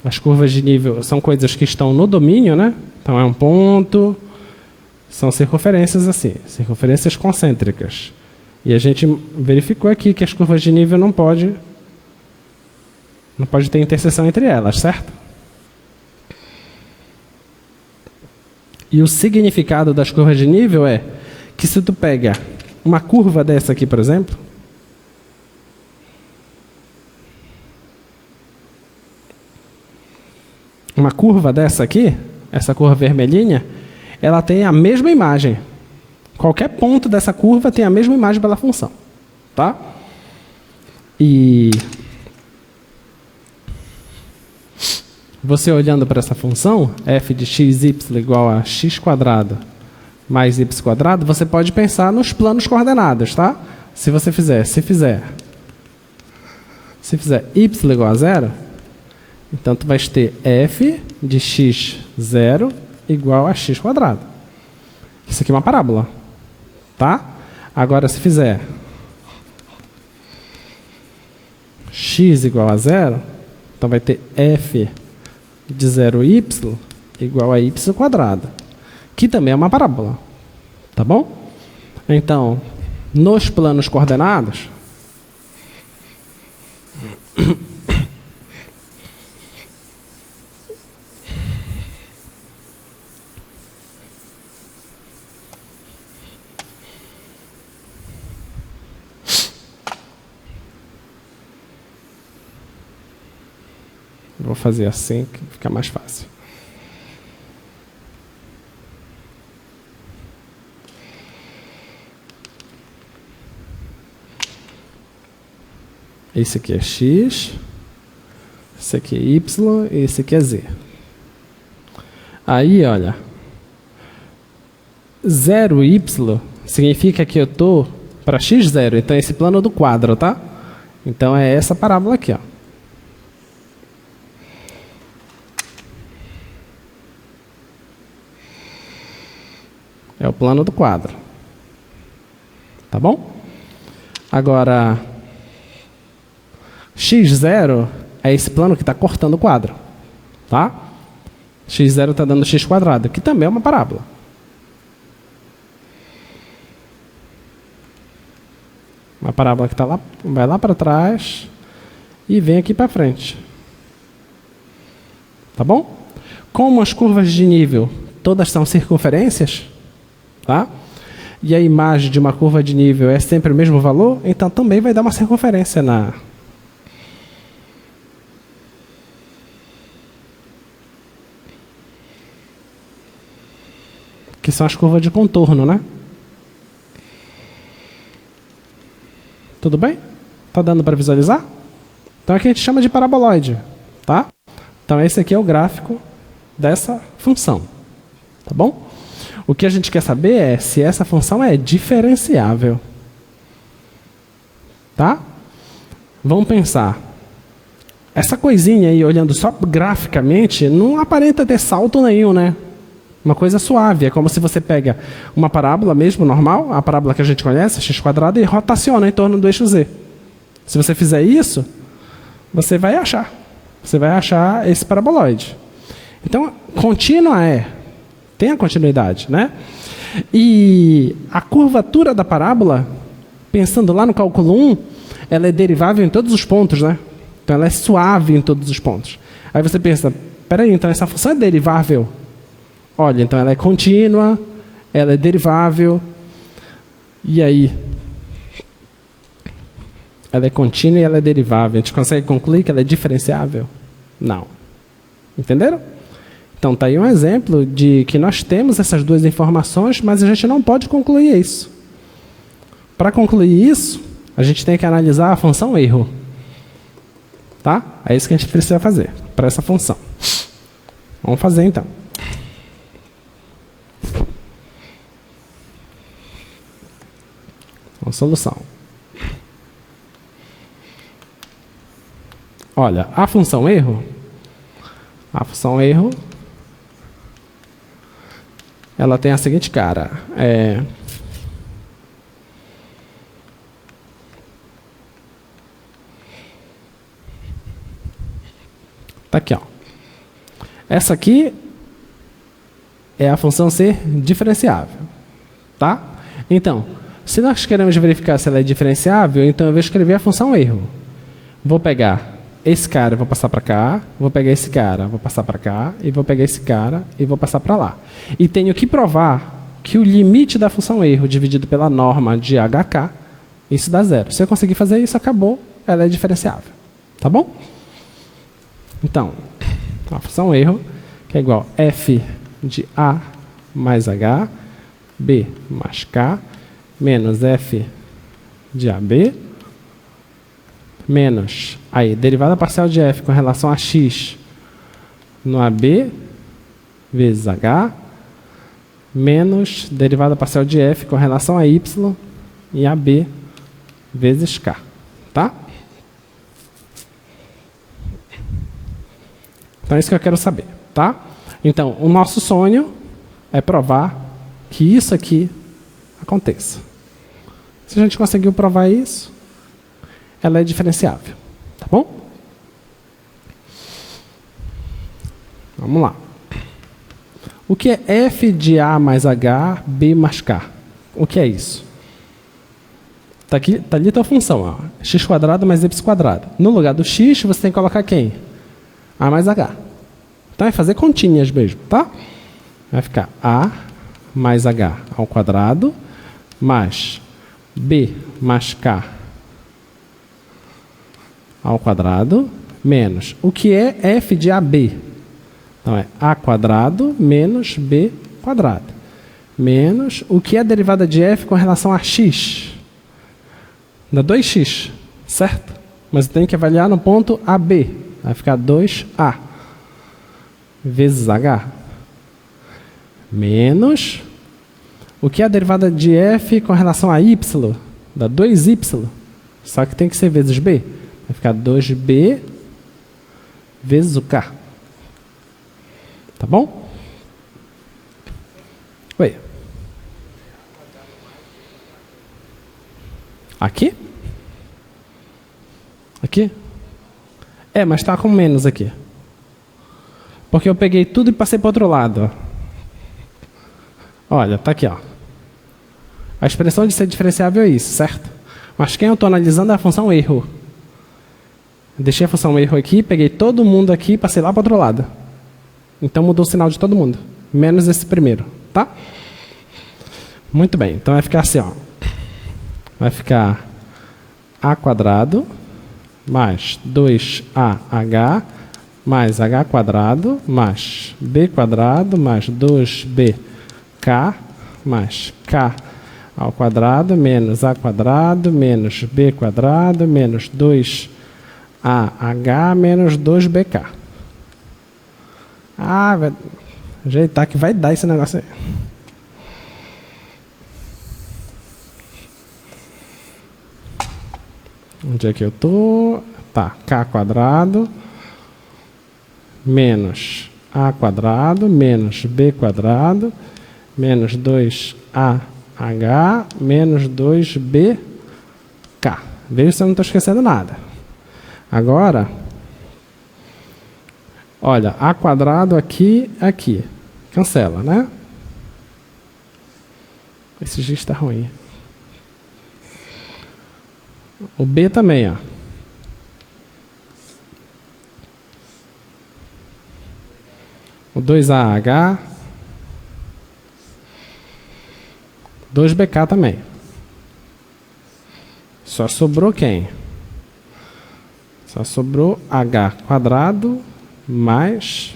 S1: as curvas de nível são coisas que estão no domínio, né? Então, é um ponto, são circunferências assim, circunferências concêntricas. E a gente verificou aqui que as curvas de nível não pode ter interseção entre elas, certo? E o significado das curvas de nível é que se tu pega uma curva dessa aqui, por exemplo, uma curva dessa aqui, essa curva vermelhinha, ela tem a mesma imagem. Qualquer ponto dessa curva tem a mesma imagem pela função. Tá? E você olhando para essa função, f de x, y igual a x² mais y², você pode pensar nos planos coordenados, tá? Se você fizer, se fizer y igual a 0, então tu vais ter f de x0 igual a x². Isso aqui é uma parábola, tá? Agora, se fizer x igual a 0, então vai ter f de 0y igual a y², que também é uma parábola, tá bom? Então, nos planos coordenados, vou fazer assim que fica mais fácil. Esse aqui é x, esse aqui é y e esse aqui é z. Aí, olha, 0y significa que eu estou para x0, então é esse plano do quadro, tá? Então é essa parábola aqui, ó. É o plano do quadro. Tá bom? Agora, x0 é esse plano que está cortando o quadro. Tá? x0 está dando x², que também é uma parábola. Uma parábola que tá lá, vai lá para trás e vem aqui para frente. Tá bom? Como as curvas de nível todas são circunferências, tá? E a imagem de uma curva de nível é sempre o mesmo valor, então também vai dar uma circunferência na... que são as curvas de contorno, né? Tudo bem? Tá dando para visualizar? Então aqui a gente chama de paraboloide, tá? Então esse aqui é o gráfico dessa função, tá bom? O que a gente quer saber é se essa função é diferenciável. Tá? Vamos pensar. Essa coisinha aí, olhando só graficamente, não aparenta ter salto nenhum, né? Uma coisa suave. É como se você pega uma parábola mesmo, normal, a parábola que a gente conhece, x², e rotaciona em torno do eixo z. Se você fizer isso, você vai achar. Você vai achar esse paraboloide. Então, contínua tem a continuidade, né? E a curvatura da parábola, pensando lá no cálculo 1, ela é derivável em todos os pontos, né? Então ela é suave em todos os pontos. Aí você pensa, peraí, então essa função é derivável? Olha, então ela é contínua, ela é derivável, e aí? Ela é contínua e ela é derivável. A gente consegue concluir que ela é diferenciável? Não. Entenderam? Então, está aí um exemplo de que nós temos essas duas informações, mas a gente não pode concluir isso. Para concluir isso, a gente tem que analisar a função erro. Tá? É isso que a gente precisa fazer para essa função. Vamos fazer, então. Uma solução. Olha, a função erro, ela tem a seguinte cara. Tá aqui, ó. Essa aqui é a função ser diferenciável, tá? Então, se nós queremos verificar se ela é diferenciável, então eu vou escrever a função erro. Vou pegar esse cara, vou passar para cá, vou pegar esse cara, vou passar para cá, e vou pegar esse cara e vou passar para lá. E tenho que provar que o limite da função erro dividido pela norma de HK, isso dá zero. Se eu conseguir fazer isso, acabou, ela é diferenciável. Tá bom? Então, a função erro, que é igual a f de A mais H, B mais K, menos f de AB, menos, aí, derivada parcial de f com relação a x no AB, vezes H, menos derivada parcial de f com relação a y em AB, vezes K. Tá? Então é isso que eu quero saber, tá? Então, o nosso sonho é provar que isso aqui aconteça. Se a gente conseguiu provar isso, ela é diferenciável, tá bom? Vamos lá. O que é f de A mais H, B mais K? O que é isso? Tá ali a tua função, ó, x² mais y². No lugar do x, você tem que colocar quem? A mais H. Então é fazer continhas mesmo, tá? Vai ficar A mais H ao quadrado, mais B mais K ao quadrado, menos o que é f de AB. Então é A² menos B². Menos o que é a derivada de f com relação a x. Dá 2x, certo? Mas tem que avaliar no ponto AB. Vai ficar 2A vezes H menos o que é a derivada de f com relação a y? Dá 2y, só que tem que ser vezes b. Vai ficar 2b vezes o k. Tá bom? Oi. Aqui? Aqui? É, mas está com menos aqui. Porque eu peguei tudo e passei para o outro lado. Olha, está aqui, ó. A expressão de ser diferenciável é isso, certo? Mas quem eu estou analisando é a função erro. Deixei a função erro aqui, peguei todo mundo aqui e passei lá para o outro lado. Então mudou o sinal de todo mundo. Menos esse primeiro, tá? Muito bem, então vai ficar assim, ó. Vai ficar A² mais 2AH mais H² mais B² mais 2BK mais K ao quadrado menos A² menos B² menos 2AH menos 2BK. Ah, vai ajeitar que vai dar esse negócio aí. Onde é que eu tô? Tá, K² menos A² menos B² menos 2AH menos 2BK. Veja se eu não estou esquecendo nada. Agora, olha, A² aqui, aqui. Cancela, né? Esse giz está ruim. O B também, ó. O 2AH. 2BK também. Só sobrou quem? Só sobrou H² mais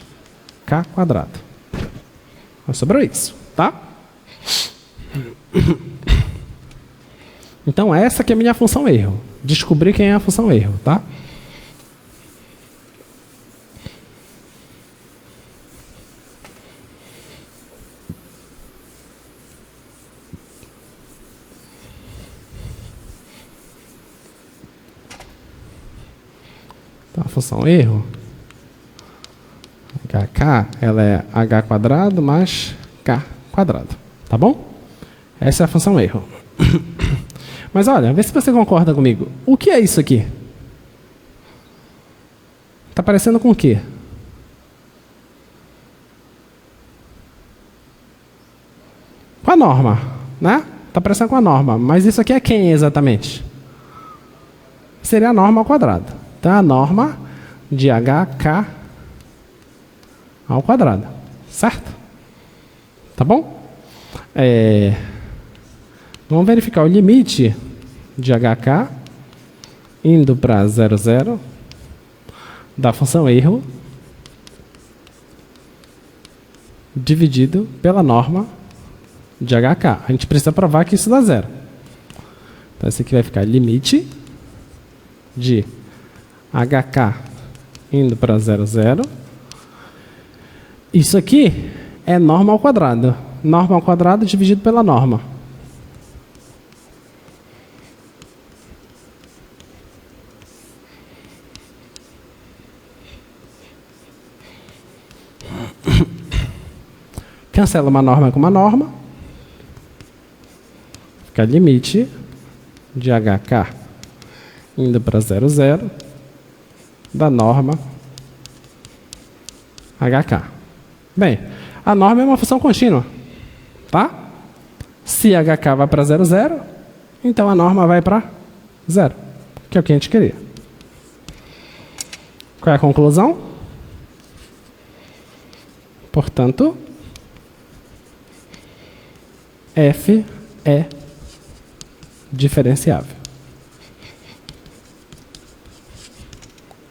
S1: K². Só sobrou isso, tá? Então essa que é a minha função erro. Descobrir quem é a função erro, tá? função erro, hk, ela é h quadrado mais k quadrado, tá bom? Essa é a função erro. Mas olha, vê se você concorda comigo. O que é isso aqui? Está parecendo com o quê? Com a norma, né? Está parecendo com a norma. Mas isso aqui é quem exatamente? Seria a norma ao quadrado. Então, a norma de hk ao quadrado. Certo? Tá bom? Vamos verificar o limite de hk indo para 0, 0 da função erro dividido pela norma de hk. A gente precisa provar que isso dá zero. Então, esse aqui vai ficar limite de hk indo para 0, 0. Isso aqui é norma ao quadrado. Norma ao quadrado dividido pela norma. Cancela uma norma com uma norma. Fica limite de hk indo para 0, 0 da norma hk. Bem, a norma é uma função contínua, tá? Se hk vai para 0, 0, então a norma vai para 0, que é o que a gente queria. Qual é a conclusão? Portanto, f é diferenciável.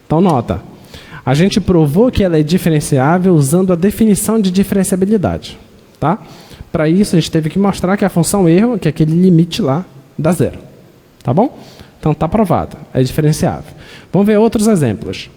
S1: Então, nota. A gente provou que ela é diferenciável usando a definição de diferenciabilidade. Tá? Para isso, a gente teve que mostrar que a função erro, que é aquele limite lá, dá zero. Tá bom? Então, está provado. É diferenciável. Vamos ver outros exemplos.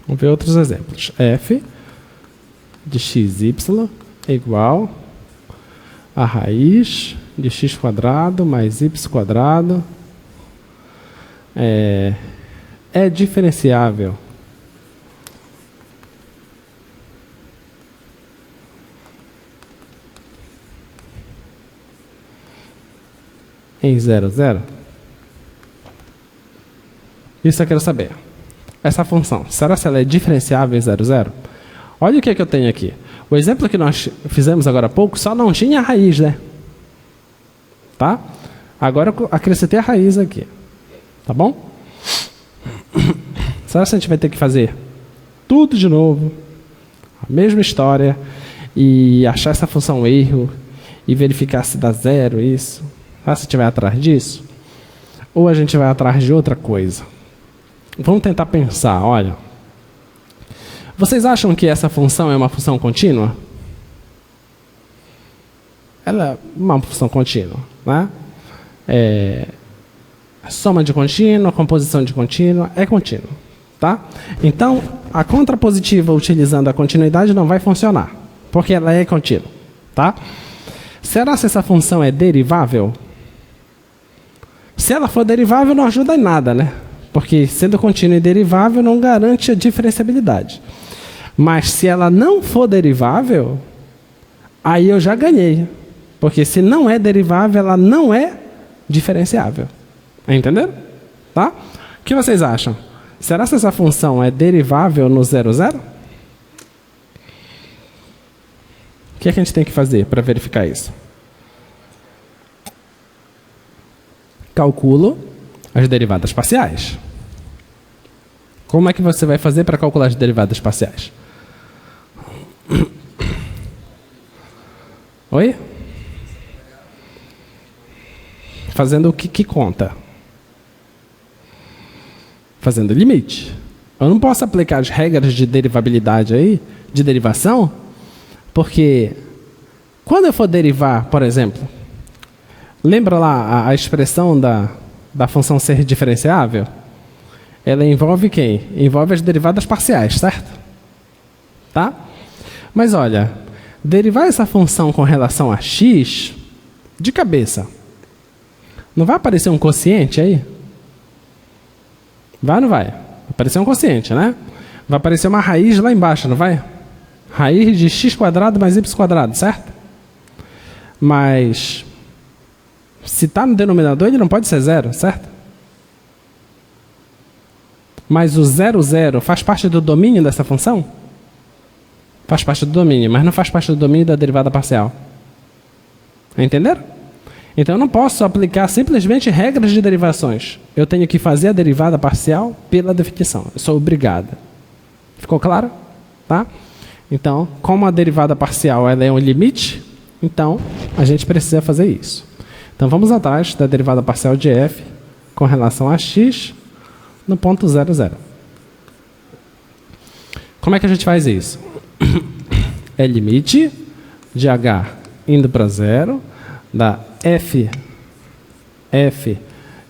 S1: Vamos ver outros exemplos. F de xy é igual a raiz de x quadrado mais y quadrado é diferenciável em 0, 0? Isso eu quero saber. Essa função, será que ela é diferenciável em 0, 0? Olha o que eu tenho aqui. O exemplo que nós fizemos agora há pouco só não tinha a raiz, né? Tá? Agora eu acrescentei a raiz aqui. Tá bom? Será que a gente vai ter que fazer tudo de novo? A mesma história. E achar essa função erro. E verificar se dá zero, isso. Será que a gente vai atrás disso? Ou a gente vai atrás de outra coisa? Vamos tentar pensar, olha. Vocês acham que essa função é uma função contínua? Ela é uma função contínua, né? Soma de contínua, composição de contínua, é contínua, tá? Então, a contrapositiva utilizando a continuidade não vai funcionar, porque ela é contínua, tá? Será que essa função é derivável? Se ela for derivável, não ajuda em nada, né? Porque sendo contínua e derivável não garante a diferenciabilidade. Mas se ela não for derivável, aí eu já ganhei. Porque se não é derivável, ela não é diferenciável. Entenderam? Tá? O que vocês acham? Será que essa função é derivável no 0, 0? O que a gente tem que fazer para verificar isso? Calculo as derivadas parciais. Como é que você vai fazer para calcular as derivadas parciais? Oi? Fazendo o que conta? fazendo limite. Eu não posso aplicar as regras de derivabilidade aí, de derivação, porque quando eu for derivar, por exemplo, lembra lá a expressão da função ser diferenciável? Ela envolve quem? Envolve as derivadas parciais, certo? Tá? Mas olha, derivar essa função com relação a x, de cabeça, não vai aparecer um quociente aí? Vai ou não vai? Vai aparecer um quociente, né? Vai aparecer uma raiz lá embaixo, não vai? Raiz de x² mais y², certo? Mas se está no denominador, ele não pode ser zero, certo? Mas o 0,0 faz parte do domínio dessa função? Faz parte do domínio, mas não faz parte do domínio da derivada parcial. Entenderam? Então eu não posso aplicar simplesmente regras de derivações. Eu tenho que fazer a derivada parcial pela definição. Eu sou obrigado. Ficou claro? Tá? Então, como a derivada parcial ela é um limite, então a gente precisa fazer isso. Então vamos atrás da derivada parcial de f com relação a x no ponto 0, 0. Como é que a gente faz isso? É limite de h indo para 0, da f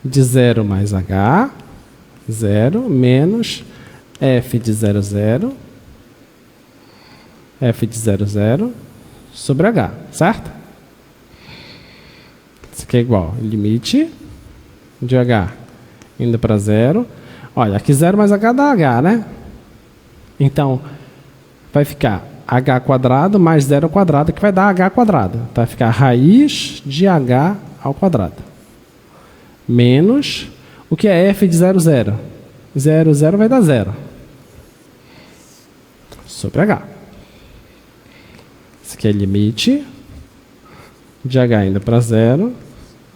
S1: de 0 mais h, 0, menos f de 0, 0, f de 0, 0, sobre h, certo? Isso aqui é igual, limite de h indo para 0. Olha, aqui 0 mais h dá h, né? Então, vai ficar h² mais 0², que vai dar h². Então, vai ficar raiz de h ao quadrado. Menos, o que é f de 0, 0? 0, 0 vai dar 0. Sobre h. Isso aqui é limite de h indo para 0,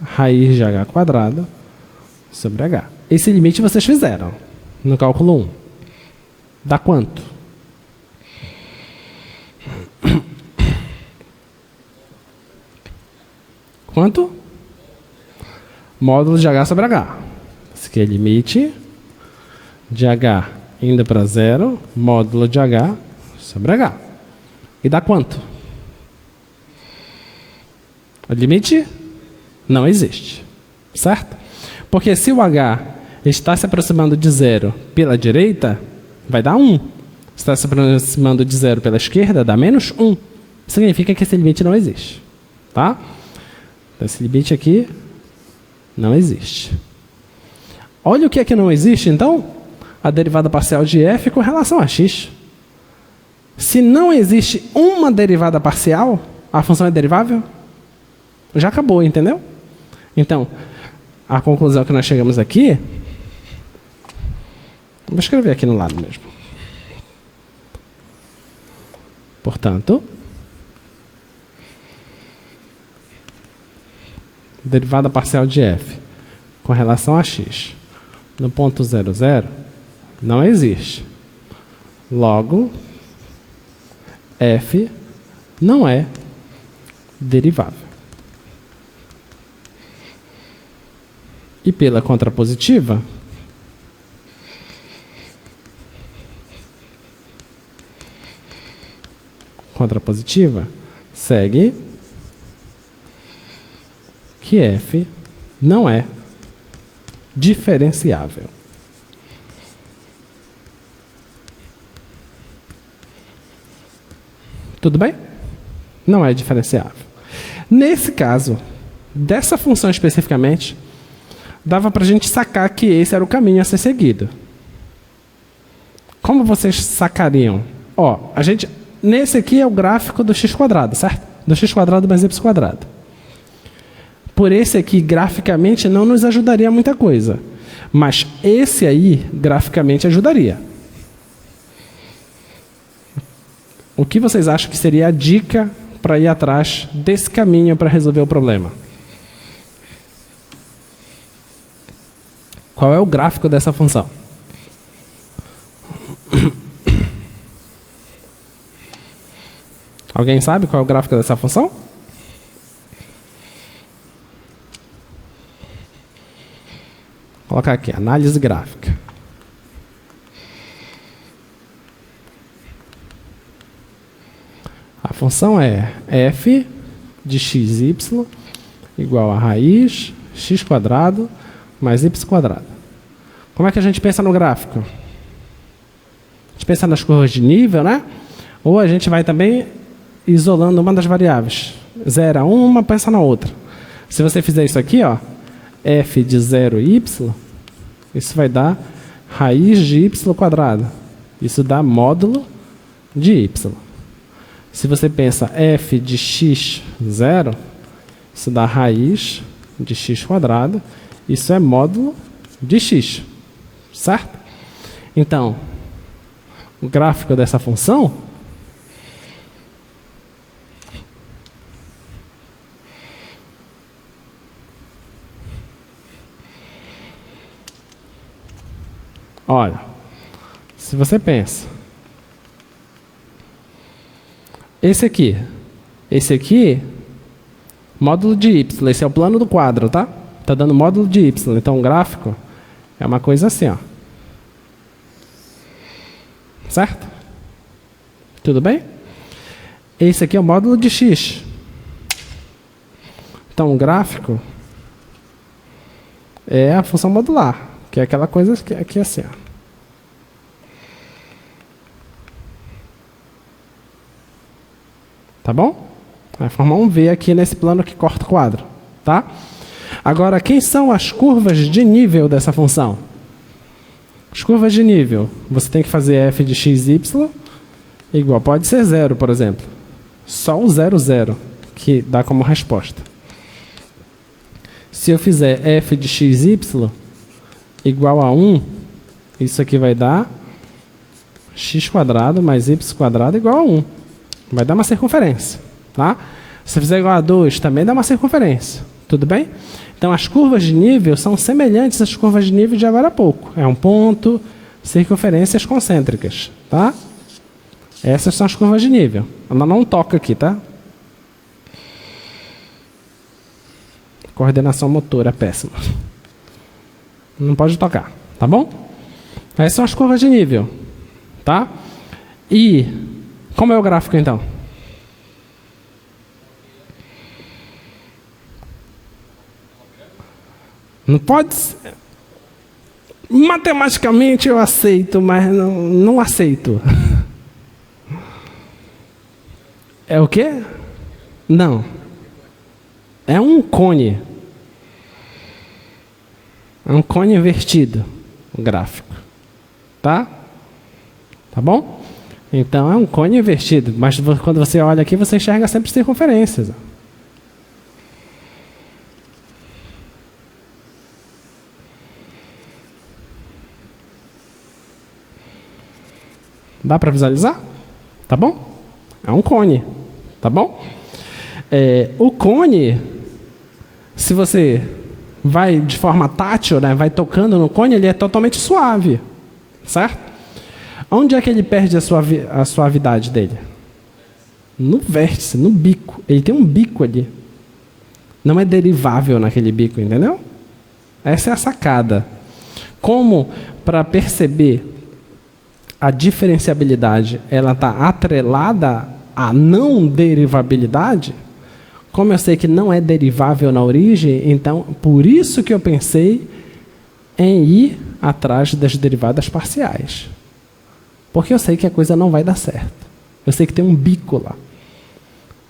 S1: raiz de h² sobre h. Esse limite vocês fizeram no cálculo 1. Dá quanto? Quanto? Módulo de h sobre h. Esse aqui é limite de h indo para 0, módulo de h sobre h. E dá quanto? O limite não existe. Certo? Porque se o h está se aproximando de 0 pela direita, vai dar 1. Se está se aproximando de 0 pela esquerda, dá menos 1. Significa que esse limite não existe. Tá? Então, esse limite aqui não existe. Olha o que é que não existe, então? A derivada parcial de f com relação a x. Se não existe uma derivada parcial, a função é derivável? Já acabou, entendeu? Então, a conclusão que nós chegamos aqui, vou escrever aqui no lado mesmo. Portanto, derivada parcial de f com relação a x no ponto 0, 0 não existe. Logo, f não é derivável. E pela contrapositiva, segue que f não é diferenciável. Tudo bem? Não é diferenciável. Nesse caso, dessa função especificamente, dava para a gente sacar que esse era o caminho a ser seguido. Como vocês sacariam? Ó, nesse aqui é o gráfico do x², certo? Do x² mais y². Por esse aqui, graficamente, não nos ajudaria muita coisa. Mas esse aí, graficamente, ajudaria. O que vocês acham que seria a dica para ir atrás desse caminho para resolver o problema? Qual é o gráfico dessa função? Alguém sabe qual é o gráfico dessa função? Vou colocar aqui, análise gráfica. função é f de xy igual a raiz x² mais y². Como é que a gente pensa no gráfico? A gente pensa nas curvas de nível, né? Ou a gente vai também isolando uma das variáveis. Zera uma, pensa na outra. Se você fizer isso aqui, ó, f de 0 y, isso vai dar raiz de y². Isso dá módulo de y. Se você pensa f de x0, isso dá raiz de x². Isso é módulo de x. Certo? Então, o gráfico dessa função olha, se você pensa esse aqui, módulo de y, esse é o plano do quadro, tá? Tá dando módulo de y, então o gráfico é uma coisa assim, ó. Certo? Tudo bem? Esse aqui é o módulo de x. Então o gráfico é a função modular, que é aquela coisa que aqui assim, ó. Tá bom? Vai formar um V aqui nesse plano que corta o quadro, tá? Agora, quem são as curvas de nível dessa função? As curvas de nível, você tem que fazer f de xy igual, pode ser 0, por exemplo. Só o 0, 0, que dá como resposta. Se eu fizer f de xy igual a 1, isso aqui vai dar x² mais y² igual a 1. Vai dar uma circunferência, tá? Se eu fizer igual a 2, também dá uma circunferência. Tudo bem? Então, as curvas de nível são semelhantes às curvas de nível de agora a pouco. É um ponto, circunferências concêntricas, tá? Essas são as curvas de nível. Ela não toca aqui, tá? Coordenação motora péssima. Não pode tocar, tá bom? Essas são as curvas de nível, tá? E como é o gráfico, então? Não pode ser. Matematicamente eu aceito, mas não aceito. É o quê? Não. É um cone. É um cone invertido, o gráfico. Tá? Tá bom? Então é um cone invertido, mas quando você olha aqui, você enxerga sempre circunferências. Dá para visualizar? Tá bom? É um cone, tá bom? O cone, se você vai de forma tátil, né, vai tocando no cone, ele é totalmente suave, certo? Onde é que ele perde a suavidade dele? No vértice, no bico. Ele tem um bico ali. Não é derivável naquele bico, entendeu? Essa é a sacada. Como para perceber a diferenciabilidade, ela está atrelada à não derivabilidade, como eu sei que não é derivável na origem, então, por isso que eu pensei em ir atrás das derivadas parciais. Porque eu sei que a coisa não vai dar certo. Eu sei que tem um bico lá.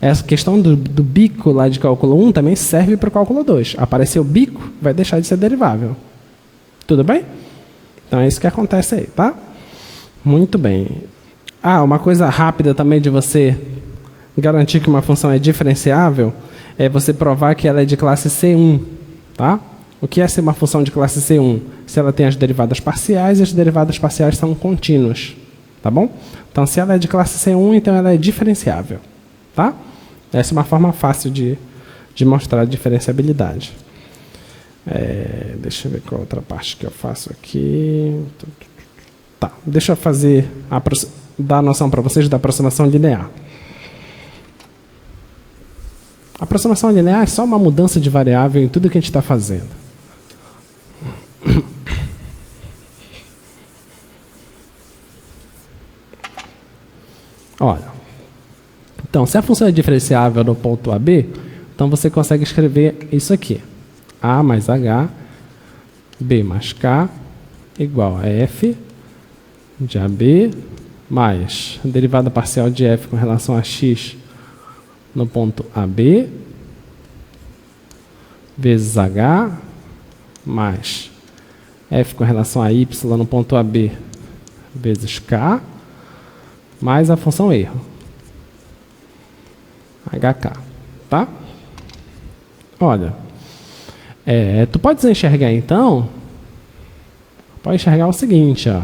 S1: Essa questão do bico lá de cálculo 1 também serve para o cálculo 2. Apareceu o bico, vai deixar de ser derivável. Tudo bem? Então é isso que acontece aí, tá? Muito bem. Uma coisa rápida também de você garantir que uma função é diferenciável é você provar que ela é de classe C1, tá? O que é ser uma função de classe C1? Se ela tem as derivadas parciais, e as derivadas parciais são contínuas, tá bom? Então, se ela é de classe C1, então ela é diferenciável, tá? Essa é uma forma fácil de mostrar a diferenciabilidade. Deixa eu ver qual outra parte que eu faço aqui. Tá, deixa eu fazer dar a noção para vocês da aproximação linear. A aproximação linear é só uma mudança de variável em tudo que a gente está fazendo. Olha, Então, se a função é diferenciável no ponto AB, então você consegue escrever isso aqui. A mais H, B mais K, igual a F de AB, mais a derivada parcial de F com relação a X no ponto AB, vezes H, mais F com relação a Y no ponto AB, vezes K, mais a função erro, HK, tá? Olha, tu pode enxergar então, pode enxergar o seguinte, ó.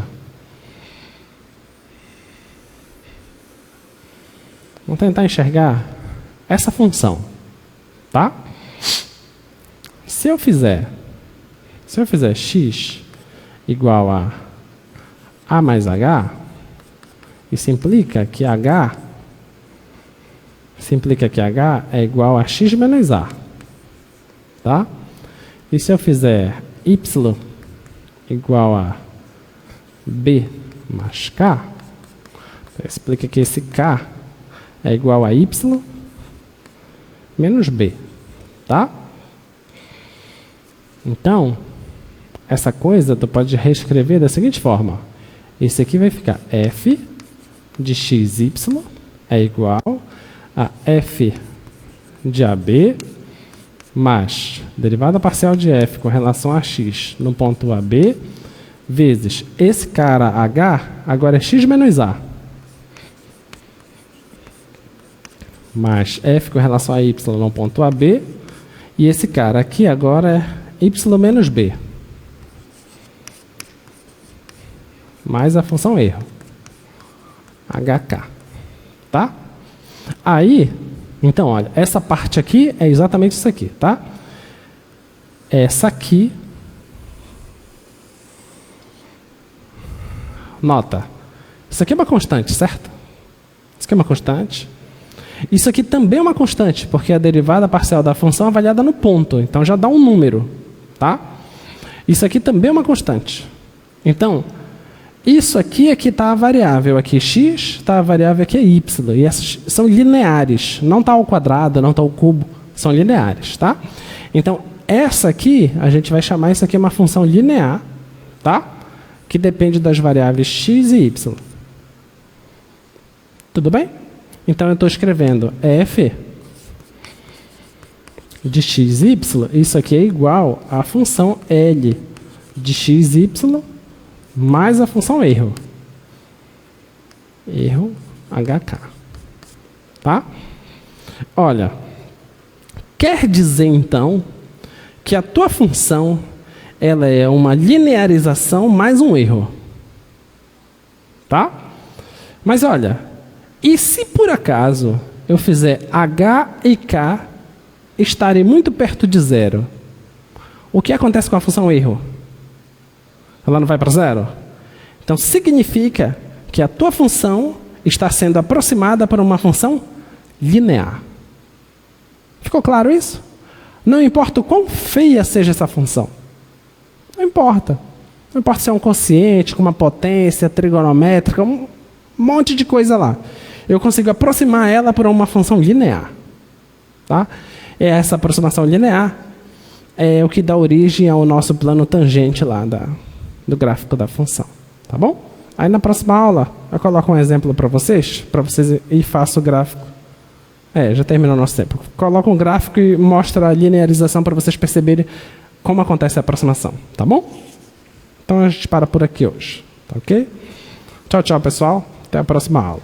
S1: Vamos tentar enxergar essa função, tá? Se eu fizer x igual a A mais H, isso implica que H é igual a x menos A, tá? E se eu fizer y igual a B mais K, explica que esse K é igual a y menos B, tá? Então, essa coisa tu pode reescrever da seguinte forma. Esse aqui vai ficar f de xy é igual a f de AB mais derivada parcial de f com relação a x no ponto AB vezes esse cara h, agora é x menos a, mais f com relação a y no ponto AB, e esse cara aqui agora é y menos b, mais a função erro, HK, tá? Aí, então, olha, essa parte aqui é exatamente isso aqui, tá? Essa aqui, nota, isso aqui é uma constante, certo? Isso aqui é uma constante. Isso aqui também é uma constante, porque a derivada parcial da função é avaliada no ponto, então já dá um número, tá? Isso aqui também é uma constante. Então, isso aqui é que está a variável, aqui x, está a variável aqui é y, e essas são lineares, não está ao quadrado, não está ao cubo, são lineares, tá? Então, essa aqui, a gente vai chamar isso aqui uma função linear, tá? Que depende das variáveis x e y. Tudo bem? Então, eu estou escrevendo f de xy, isso aqui é igual à função L de xy mais a função erro. Erro HK. Tá? Olha, quer dizer então que a tua função ela é uma linearização mais um erro. Tá? Mas olha, e se por acaso eu fizer H e K estarem muito perto de zero, o que acontece com a função erro? Ela não vai para zero? Então, significa que a tua função está sendo aproximada para uma função linear. Ficou claro isso? Não importa o quão feia seja essa função. Não importa. Não importa se é um quociente, com uma potência trigonométrica, um monte de coisa lá. Eu consigo aproximar ela para uma função linear. Tá? E essa aproximação linear é o que dá origem ao nosso plano tangente lá do gráfico da função, tá bom? Aí na próxima aula eu coloco um exemplo para vocês e faço o gráfico. Já terminou o nosso tempo. Coloco um gráfico e mostra a linearização para vocês perceberem como acontece a aproximação, tá bom? Então a gente para por aqui hoje, tá ok? Tchau, tchau, pessoal. Até a próxima aula.